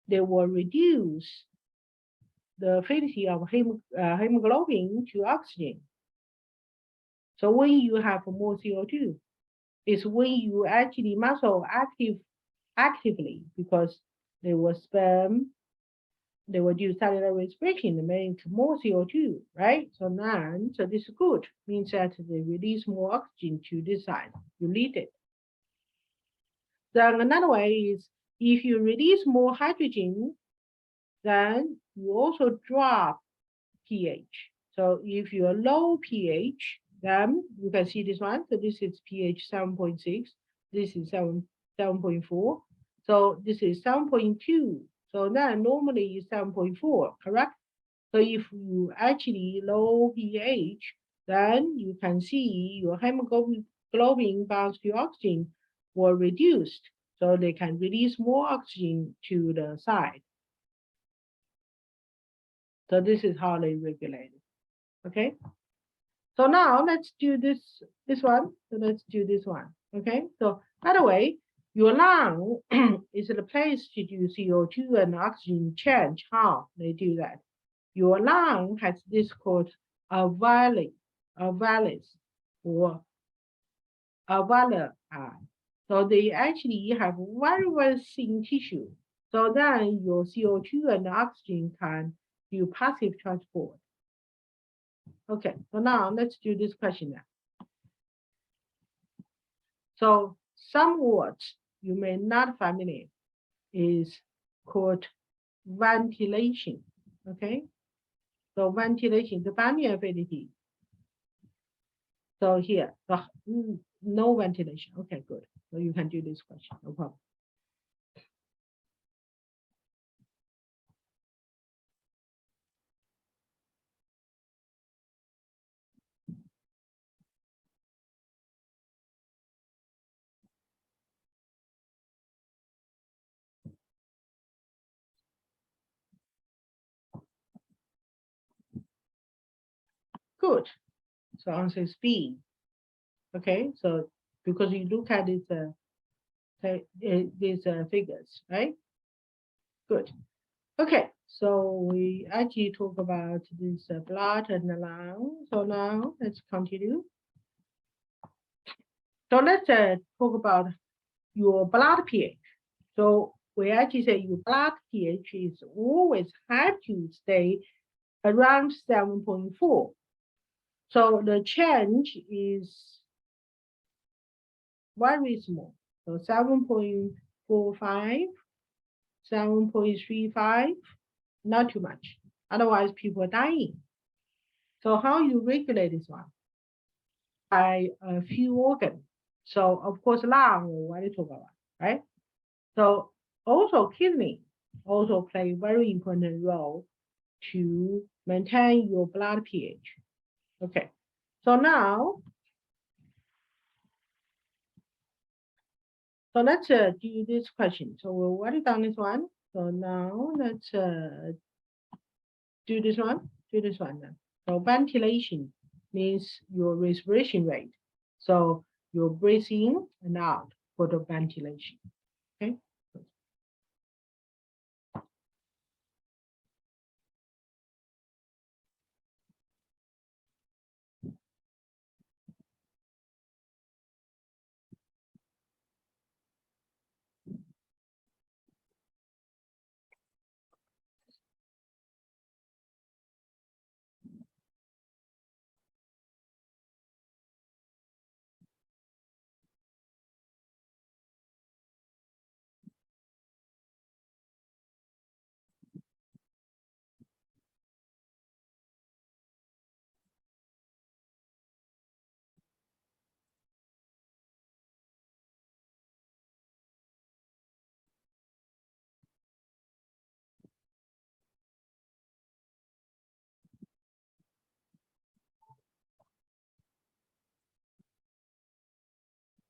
they will reduce the affinity of hemoglobin to oxygen. So when you have more CO2, it's when you actually muscle actively because they will sperm, they will do cellular respiration to make more CO2, right? So then, so this is good, means that they release more oxygen to this side. You need it. Then another way is if you release more hydrogen, then you also drop pH. So if you're low pH, then you can see this one. So this is pH 7.6. This is 7.4. So this is 7.2. So then normally is 7.4, correct? So if you actually low pH, then you can see your hemoglobin bound to oxygen were reduced, so they can release more oxygen to the side. So this is how they regulate it. Okay. So now let's do this one. So let's do this one. Okay. So by the way, your lung is the place to do CO2 and oxygen change. How they do that? Your lung has this called alveoli, alveolus, or alveoli. So they actually have very, very thin tissue. So then your CO2 and oxygen can do passive transport. Okay, so now let's do this question now. So some words you may not familiar is called ventilation. Okay, so ventilation, the ability. So here, no ventilation. Okay, good. So you can do this question, no problem. Good. So answer is B. Okay, so because you look at these figures, right? Good. Okay, so we actually talk about this blood and the lung. So now let's continue. So let's talk about your blood pH. So we actually say your blood pH is always have to stay around 7.4. So the change is very small. So 7.45, 7.35, not too much. Otherwise, people are dying. So how you regulate this one? By a few organs. So of course, lung, we already talk about, right? So also kidney also play a very important role to maintain your blood pH. Okay, so now, so let's do this question. So we already done this one. So now let's do this one. Do this one then. So ventilation means your respiration rate. So you're breathing and out for the ventilation. Okay.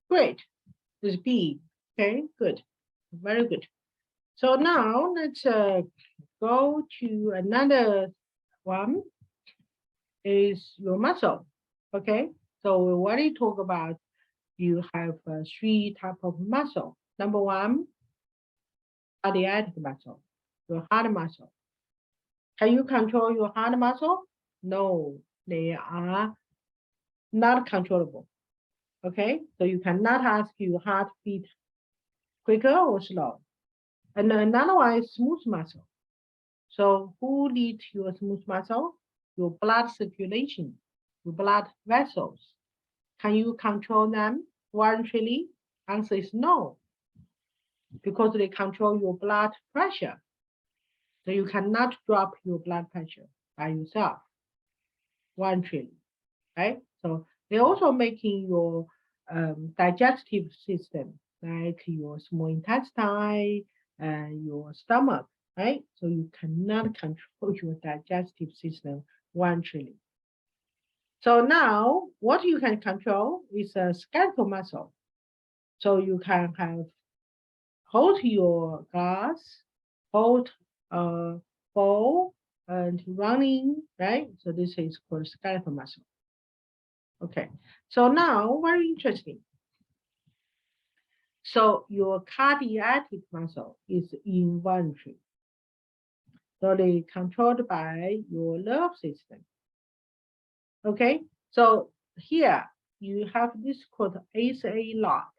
Great. This B. Okay, good. Very good. So now let's go to another one is your muscle. Okay, so we already talk about you have three type of muscle. Number one, cardiac muscle, your heart muscle. Can you control your heart muscle? No, they are not controllable. Okay, so you cannot ask your heart beat quicker or slow. And another one is smooth muscle. So who leads your smooth muscle? Your blood circulation, your blood vessels. Can you control them voluntarily? Answer is no, because they control your blood pressure. So you cannot drop your blood pressure by yourself voluntarily, right? So they're also making your digestive system, like your small intestine and your stomach, right? So you cannot control your digestive system voluntarily. So now what you can control is a skeletal muscle. So you can have hold your glass, hold a ball, and running, right? So this is called skeletal muscle. Okay. So now very interesting. So your cardiac muscle is involuntary. So they controlled by your nerve system. Okay. So here you have this called ACA lock.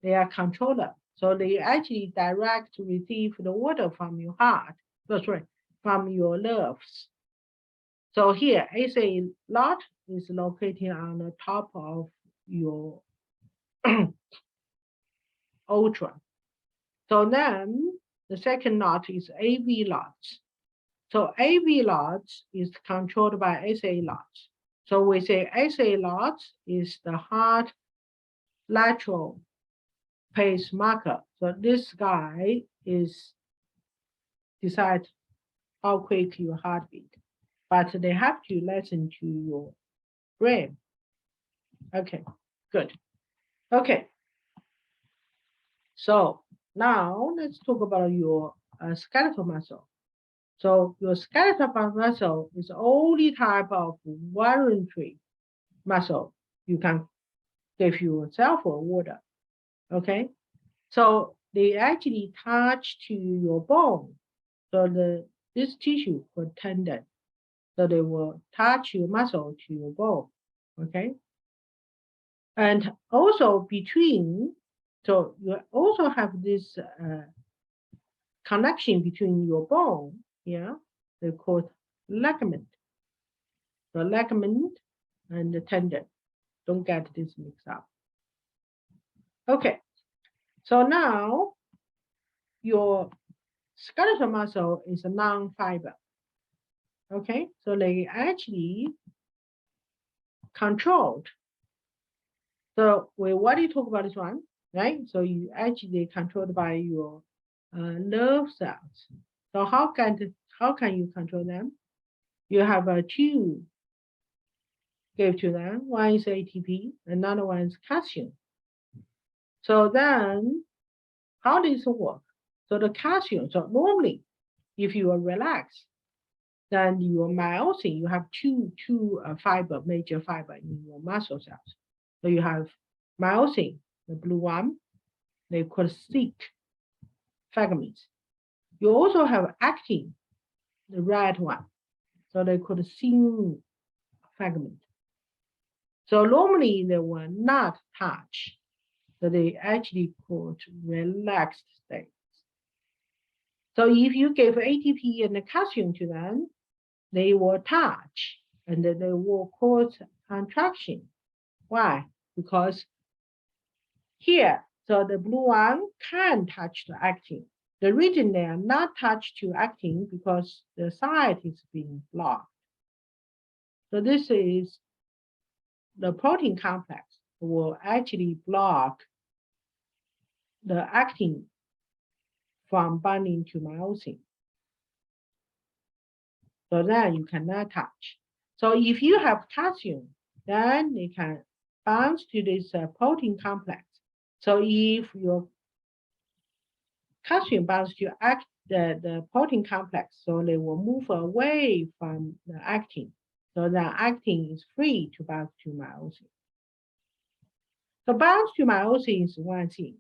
They are controller. So they actually direct to receive the water from your heart. Oh, sorry, from your nerves. So here, ACA lot is located on the top of your ultra. So then the second lot is AV lots. So AV lots is controlled by SA lots. So we say SA lots is the heart lateral pacemaker. So this guy is decide how quick your heartbeat, but they have to listen to your brain. Okay, good. Okay, so now let's talk about your skeletal muscle. So your skeletal muscle is the only type of voluntary muscle you can give yourself water. Okay, so they actually attach to your bone. So this tissue called tendon. So they will touch your muscle to your bone. Okay, and also between. So you also have this connection between your bone. Yeah, they called ligament. The ligament and the tendon. Don't get this mixed up. Okay, so now your skeletal muscle is a non-fiber. Okay, so they actually controlled. So we already talked about this one, right? So you actually controlled by your nerve cells. So how can you control them? You have a two give to them. One is ATP, another one is calcium. So then how does it work? So the calcium, so normally if you are relaxed, then your myosin, you have two fiber, major fiber in your muscle cells. So you have myosin, the blue one, they call thick fragments. You also have actin, the red one. So they call thin fragment. So normally they will not touch. So they actually called relaxed state. So if you give ATP and the calcium to them, they will touch and they will cause contraction. Why? Because here, so the blue one can touch the actin. The reason they are not touched to actin because the site is being blocked. So this is the protein complex will actually block the actin from binding to myosin. So then you cannot touch. So if you have calcium, then they can bind to this protein complex. So if your calcium binds to the protein complex, so they will move away from the actin. So the actin is free to bind to myosin. So bound to myosin is one thing.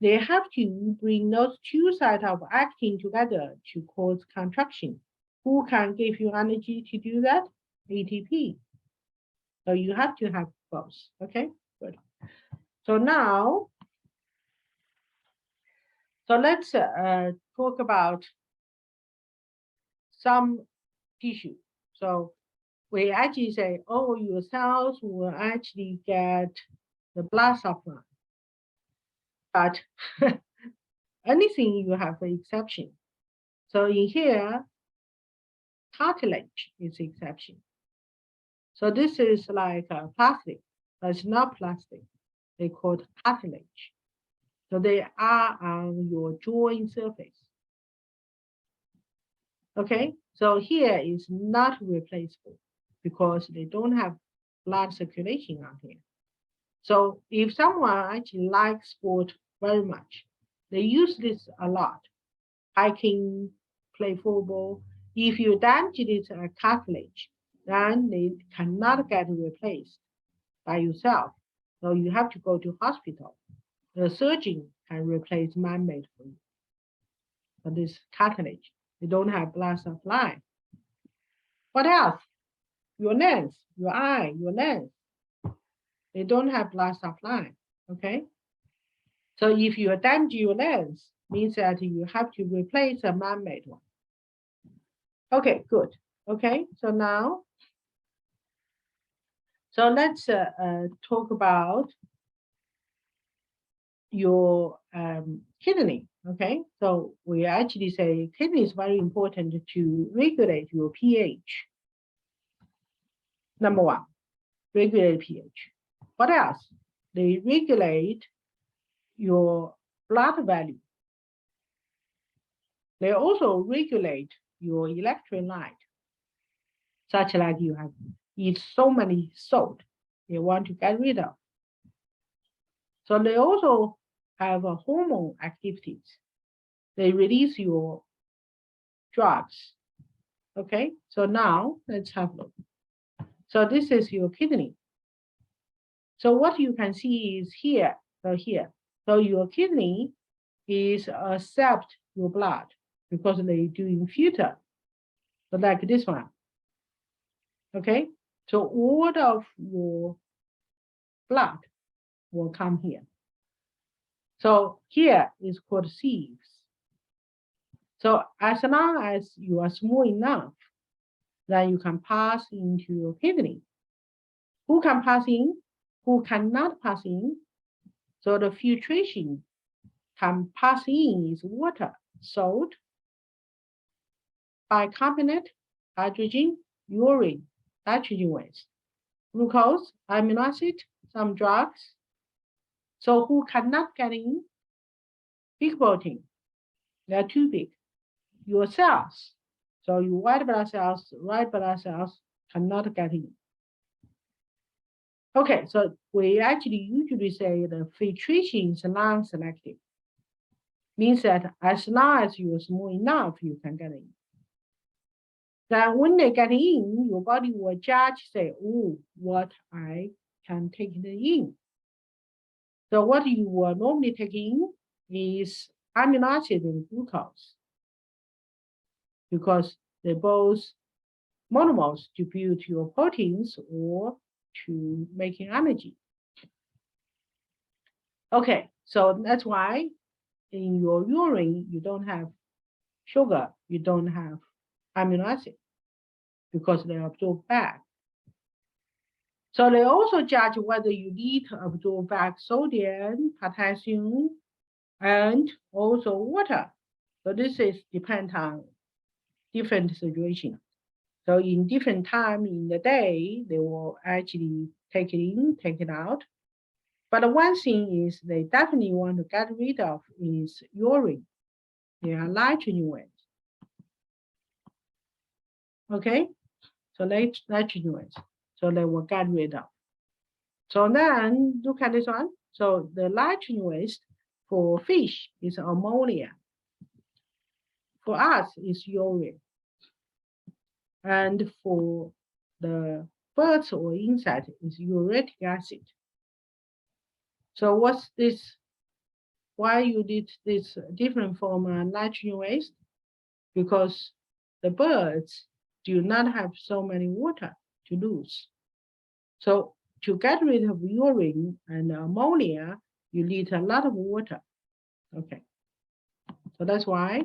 They have to bring those two sides of actin together to cause contraction. Who can give you energy to do that? ATP. So you have to have both. Okay, good. So now, so let's talk about some tissue. So we actually say, oh, your cells will actually get the blood supply. But anything you have an exception. So in here, cartilage is exception. So this is like a plastic, but it's not plastic. They call it cartilage. So they are on your joint surface. Okay, so here is not replaceable. because they don't have blood circulation out here. So if someone actually likes sport very much, they use this a lot. Hiking, play football. If you damage this cartilage, then they cannot get replaced by yourself. So you have to go to hospital. The surgeon can replace man-made for you. For this cartilage, they don't have blood supply. What else? Your lens, your eye, your lens. They don't have blood supply. Okay. So if you damage your lens, means that you have to replace a man-made one. Okay, good. Okay, so now, so let's talk about your kidney. Okay, so we actually say kidney is very important to regulate your pH. Number one, regulate pH. What else? They regulate your blood value. They also regulate your electrolyte, such like you have eat so many salt, they want to get rid of. So they also have a hormone activities. They release your drugs. Okay, so now let's have a look. So this is your kidney. So what you can see is here, so here. So your kidney is accept your blood because they doing filter, so like this one. Okay, so all of your blood will come here. So here is called sieves. So as long as you are small enough, then you can pass into your kidney. Who can pass in? Who cannot pass in? So the filtration can pass in is water, salt, bicarbonate, hydrogen, urine, nitrogen waste, glucose, amino acid, some drugs. So who cannot get in? Big protein. They are too big. Your cells. So your white blood cells, red blood cells cannot get in. Okay, so we actually usually say the filtration is non-selective. Means that as long as you're small enough, you can get in. Then when they get in, your body will judge, say, oh, what I can take it in. So what you will normally take in is amino acid and glucose, because they both monomers to build your proteins or to making energy. Okay, so that's why in your urine, you don't have sugar, you don't have amino acid, because they absorb back. So they also judge whether you need to absorb back sodium, potassium, and also water. So this is depend on different situation. So in different time in the day, they will actually take it in, take it out. But the one thing is they definitely want to get rid of is urine. They are nitrogen waste. Okay, so nitrogen waste. So they will get rid of. So then look at this one. So the nitrogen waste for fish is ammonia. For us, is urine. And for the birds or insect, is uric acid. So what's this? Why you did this different from nitrogen waste? Because the birds do not have so many water to lose. So to get rid of urine and ammonia, you need a lot of water. Okay, so that's why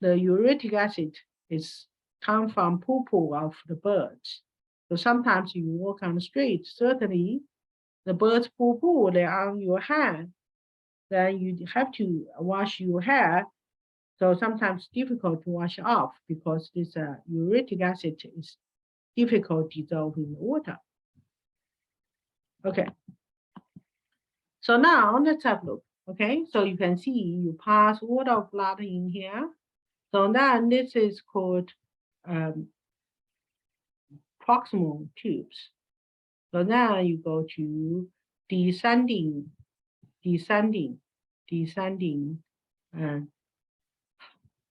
the uric acid is come from poo-poo of the birds. So sometimes you walk on the street, certainly the birds poo-poo, they're on your hand, then you have to wash your hair. So sometimes difficult to wash off because this uric acid is difficult to dissolve in the water. Okay. So now let's have a look. Okay, so you can see you pass water of blood in here. So then this is called proximal tubes. So now you go to descending,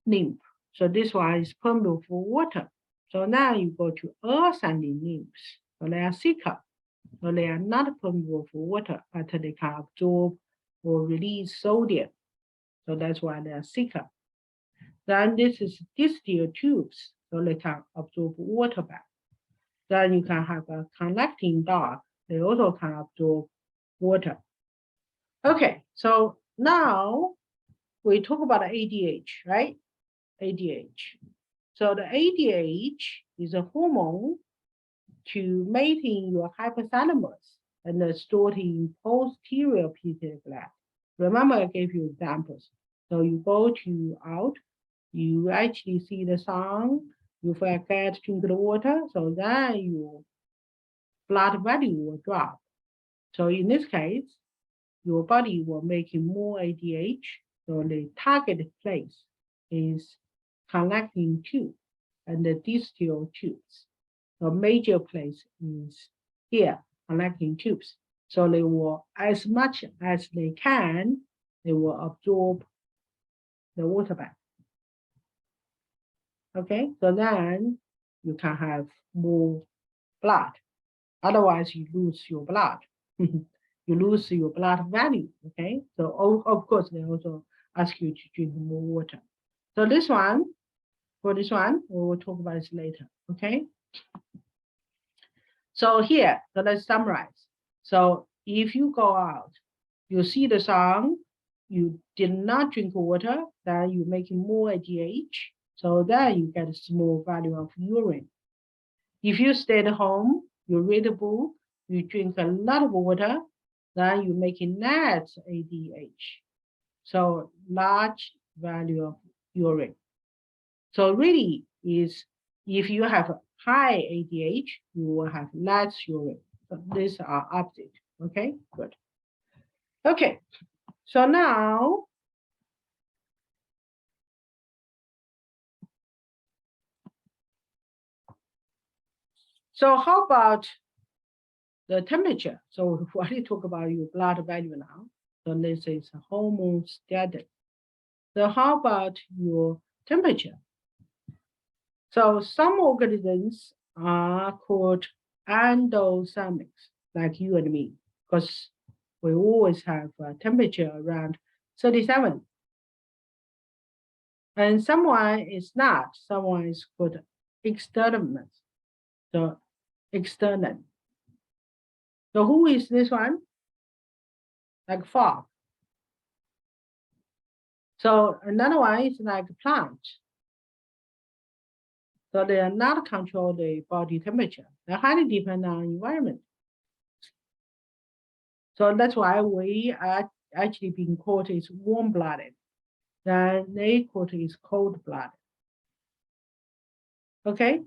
lymph. So this one is permeable for water. So now you go to ascending lymphs. So they are thicker. So they are not permeable for water, but they can absorb or release sodium. So that's why they are thicker. Then this is distal tubes. So they can absorb water back. Then you can have a connecting duct. They also can absorb water. Okay, so now we talk about ADH, right? ADH. So the ADH is a hormone to mating your hypothalamus and stored in posterior pituitary gland. Remember, I gave you examples. So you go to out, you actually see the sun, you forget to drink the water, so then your blood value will drop. So in this case, your body will make more ADH. So the target place is connecting tube and the distal tubes. The major place is here, connecting tubes. So they will, as much as they can, they will absorb the water back. Okay, so then you can have more blood. Otherwise, you lose your blood. You lose your blood value. Okay, so of course, they also ask you to drink more water. So this one, for this one, we will talk about this later. Okay. So here, so let's summarize. So if you go out, you see the sun, you did not drink water, then you're making more ADH. So then you get a small value of urine. If you stay at home, you read a book, you drink a lot of water, then you're making less ADH. So large value of urine. So really is if you have high ADH, you will have less urine. So these are opposite. Okay, good. Okay, so now how about the temperature? So we already talk about your blood value now. So this is hormone status. So how about your temperature? So some organisms are called endothermics, like you and me, because we always have a temperature around 37. And someone is not, someone is called external. So external. So who is this one? Like fog. So another one is like plant. So they are not control the body temperature. They highly depend on environment. So that's why we are actually being called is warm-blooded. Then they called is cold-blooded. Okay.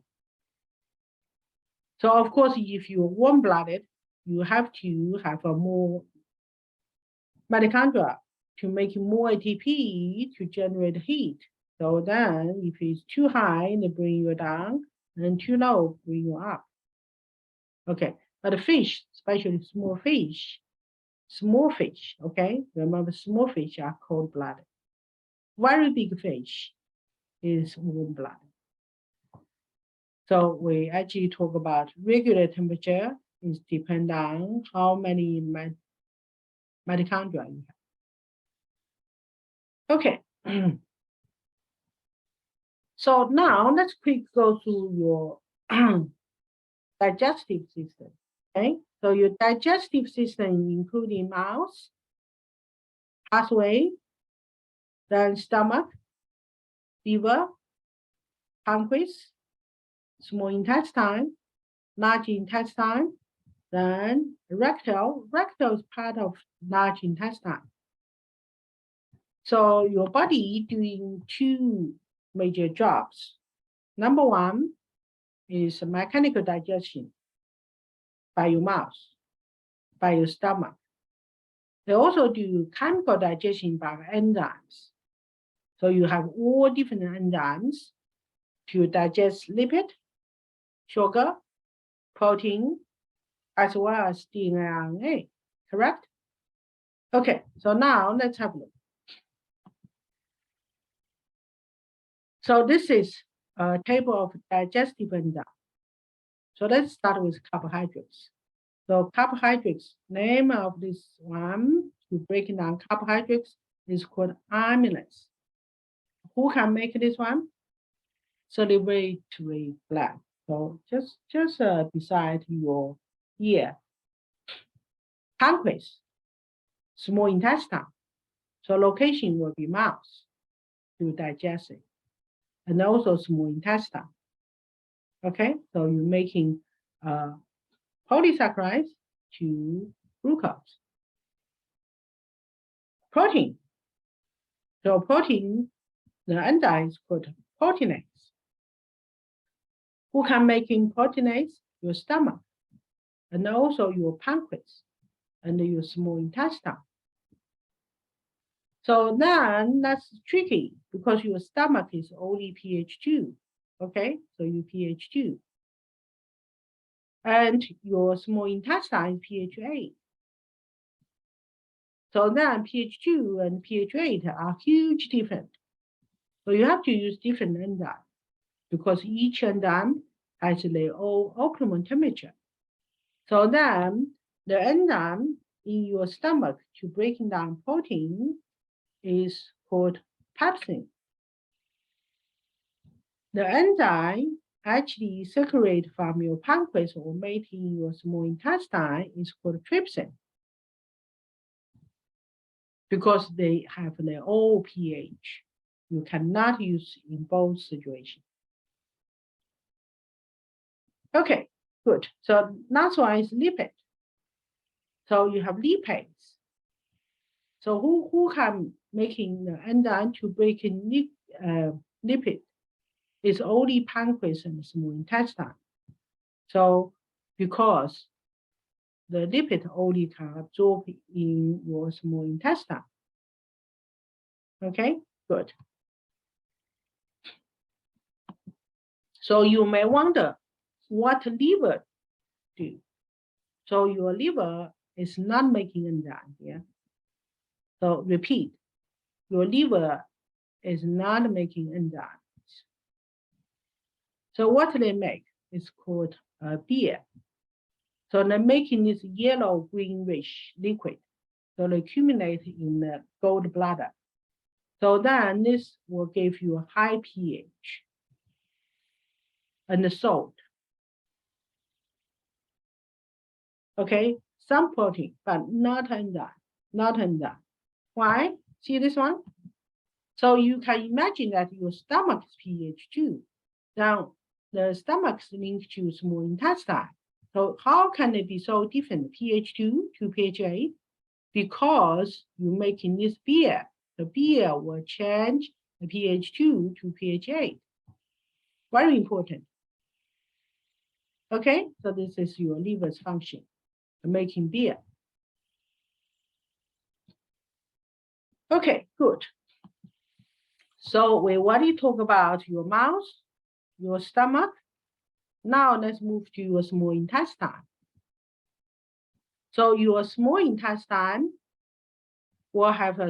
So of course, if you're warm-blooded, you have to have a more mitochondria to make more ATP to generate heat. So then if it's too high, they bring you down, and too low, bring you up. Okay, but fish, especially small fish, okay? Remember, small fish are cold-blooded. Very big fish is warm-blooded. So we actually talk about regular temperature is depend on how many mitochondria you have. Okay. So now let's quickly go through your digestive system. Okay, so your digestive system including mouth, pathway, then stomach, liver, pancreas, small intestine, large intestine, then rectal. Rectal is part of large intestine. So your body doing two major jobs. Number one is mechanical digestion by your mouth, by your stomach. They also do chemical digestion by enzymes. So you have all different enzymes to digest lipid, sugar, protein, as well as DNA and RNA, correct? Okay, so now let's have a look. So this is a table of digestive enzymes. So let's start with carbohydrates. So carbohydrates, name of this one, to break down carbohydrates, is called amylase. Who can make this one? Salivary gland. So just beside your ear. Pancreas, small intestine. So location will be mouth to digest it. And also small intestine. Okay, so you're making polysaccharides to glucose. Protein. So protein, the enzyme is called proteinase. Who can make proteinase? Your stomach, and also your pancreas, and your small intestine. So then that's tricky because your stomach is only pH 2. Okay, so you pH 2. And your small intestine is pH 8. So then pH 2 and pH 8 are huge different. So you have to use different enzymes because each enzyme has their own optimum temperature. So then the enzyme in your stomach to breaking down protein is called pepsin. The enzyme actually circulate from your pancreas or made in your small intestine is called trypsin because they have their own pH. You cannot use in both situations. Okay, good. So last one is lipid. So you have lipase. So who can making the enzyme to break in lipid? It's only pancreas and small intestine. So because the lipid only can absorb in your small intestine. Okay, good. So you may wonder what liver do. So your liver is not making enzyme here. So repeat, your liver is not making enzymes. So what they make is called beer. So they're making this yellow greenish liquid. So they accumulate in the gallbladder. So then this will give you a high pH and the salt. Okay, some protein, but not enzyme, not enzyme. Why? See this one? So you can imagine that your stomach is pH 2. Now the stomach is linked to small intestine. So how can it be so different, pH 2 to pH 8? Because you're making this beer. The beer will change the pH 2 to pH 8. Very important. Okay, so this is your liver's function, making beer. Okay, good. So we already talked about your mouth, your stomach. Now let's move to your small intestine. So your small intestine will have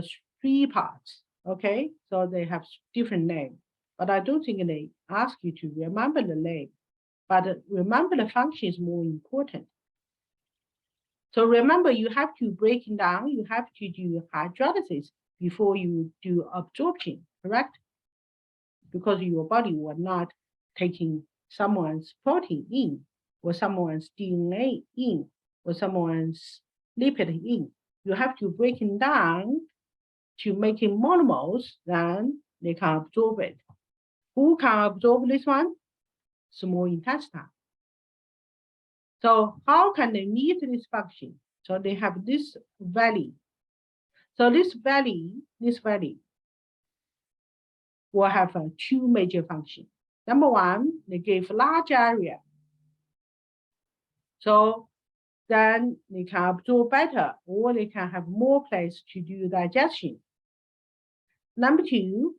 3 parts, okay? So they have different names, but I don't think they ask you to remember the name, but remember the function is more important. So remember, you have to break it down, you have to do hydrolysis before you do absorption, correct? Because your body will not taking someone's protein in, or someone's DNA in, or someone's lipid in. You have to break it down to making monomers, then they can absorb it. Who can absorb this one? Small intestine. So how can they meet this function? So they have this valley. So this valley will have 2 major functions. Number one, they give large area. So then they can absorb better, or they can have more place to do digestion. Number two,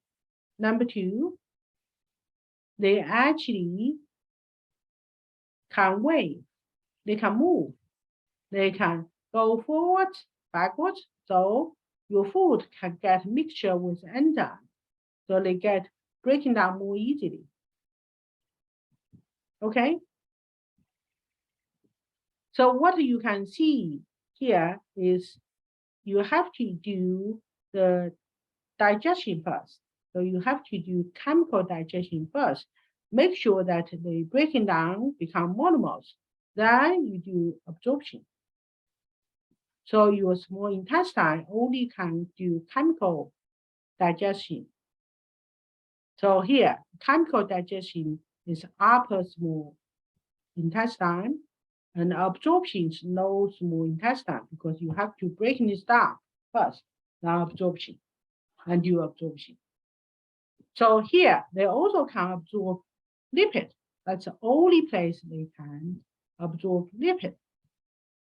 they actually can weigh they can move, they can go forward, backwards. So your food can get mixture with enzyme. So they get breaking down more easily. Okay. So what you can see here is you have to do the digestion first. So you have to do chemical digestion first. Make sure that they breaking down become monomers. Then you do absorption. So your small intestine only can do chemical digestion. So here, chemical digestion is upper small intestine and absorption is lower small intestine because you have to break this down first, then absorption and do absorption. So here, they also can absorb lipid. That's the only place they can absorb lipid.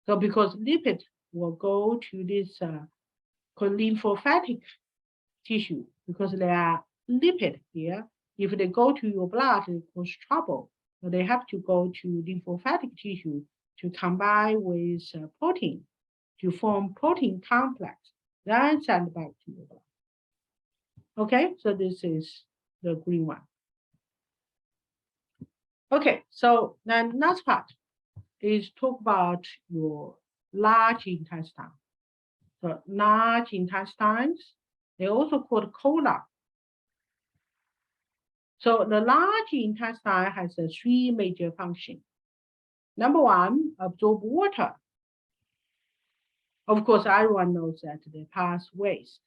So because lipid will go to this lymphatic tissue because they are lipid here. If they go to your blood, it cause trouble. So they have to go to lymphatic tissue to combine with protein to form protein complex, then send back to your blood. Okay, so this is the green one. Okay, so then next part is talk about your large intestine. So large intestines, they also called colon. So the large intestine has three major functions. Number one, absorb water. Of course, everyone knows that they pass waste.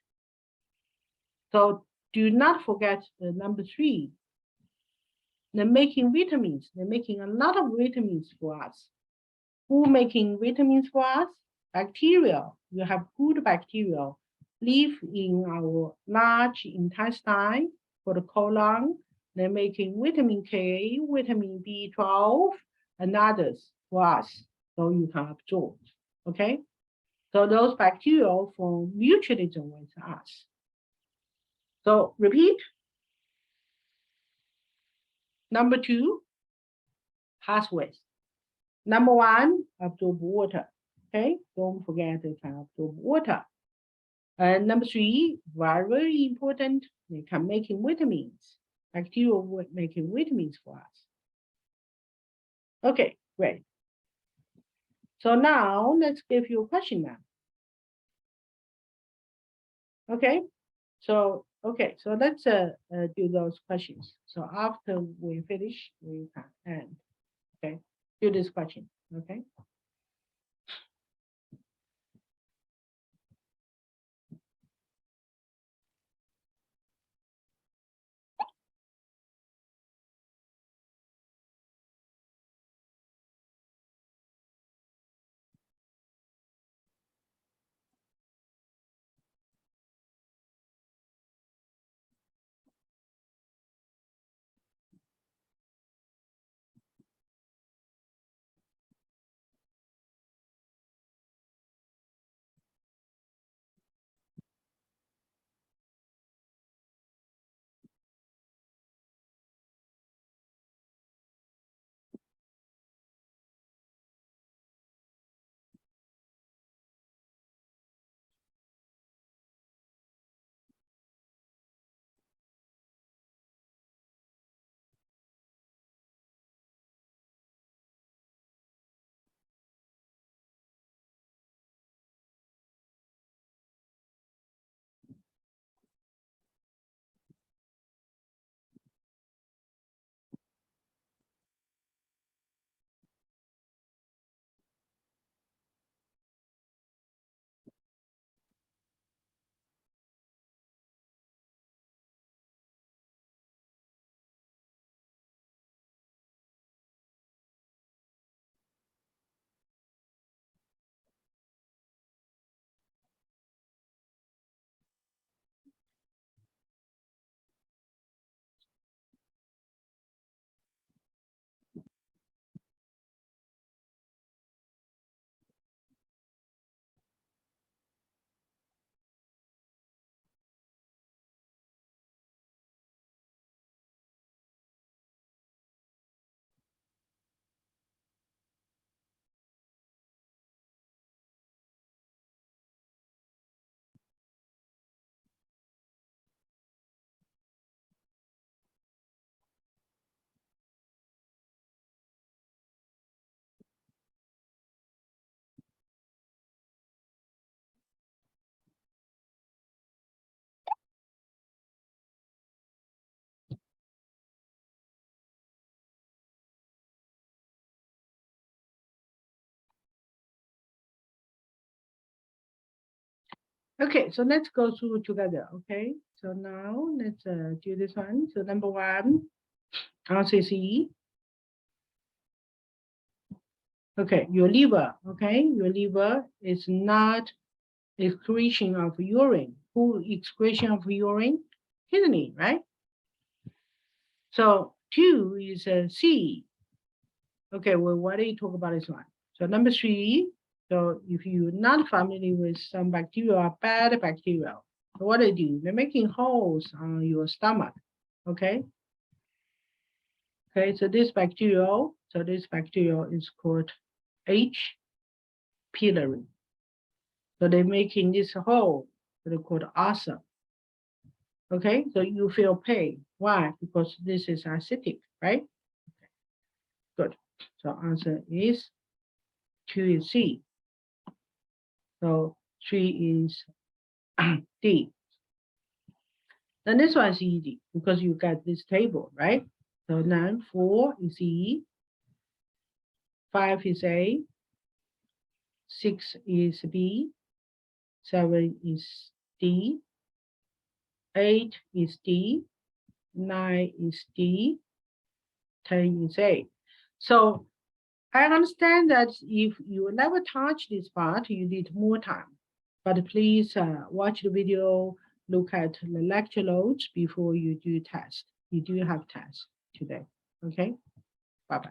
So do not forget the number three. They're making vitamins. They're making a lot of vitamins for us. Who making vitamins for us? Bacteria. You have good bacteria live in our large intestine for the colon. They're making vitamin K, vitamin B12, and others for us, so you can absorb. Okay? So those bacteria form mutualism with us. So repeat. Number two, pathways. Number one, absorb water. Okay, don't forget they can absorb water. And number three, very, very important, they can make vitamins. Bacteria making vitamins for us. Okay, great. So now let's give you a question now. Okay, so let's do those questions. So after we finish, we can end. Okay, do this question. Okay. Okay, so let's go through together. Okay, so now let's do this one. So number one, answer is E. Okay, your liver. Okay, your liver is not excretion of urine. Who excretion of urine? Kidney, right? So two is C. Okay, well, why do you talk about this one? So number three, so if you're not familiar with some bacteria, bad bacteria, so what they do? They're making holes on your stomach. Okay. Okay, so this bacteria is called H. pylori. So they're making this hole, so they're called ulcer. Okay, so you feel pain. Why? Because this is acidic, right? Good. So answer is 2 is C. So 3 is D. Then this one is easy because you got this table, right? So now 4 is E, 5 is A, 6 is B, 7 is D, 8 is D, 9 is D, 10 is A. So I understand that if you never touch this part, you need more time. But please watch the video, look at the lecture notes before you do test. You do have test today. Okay, bye-bye.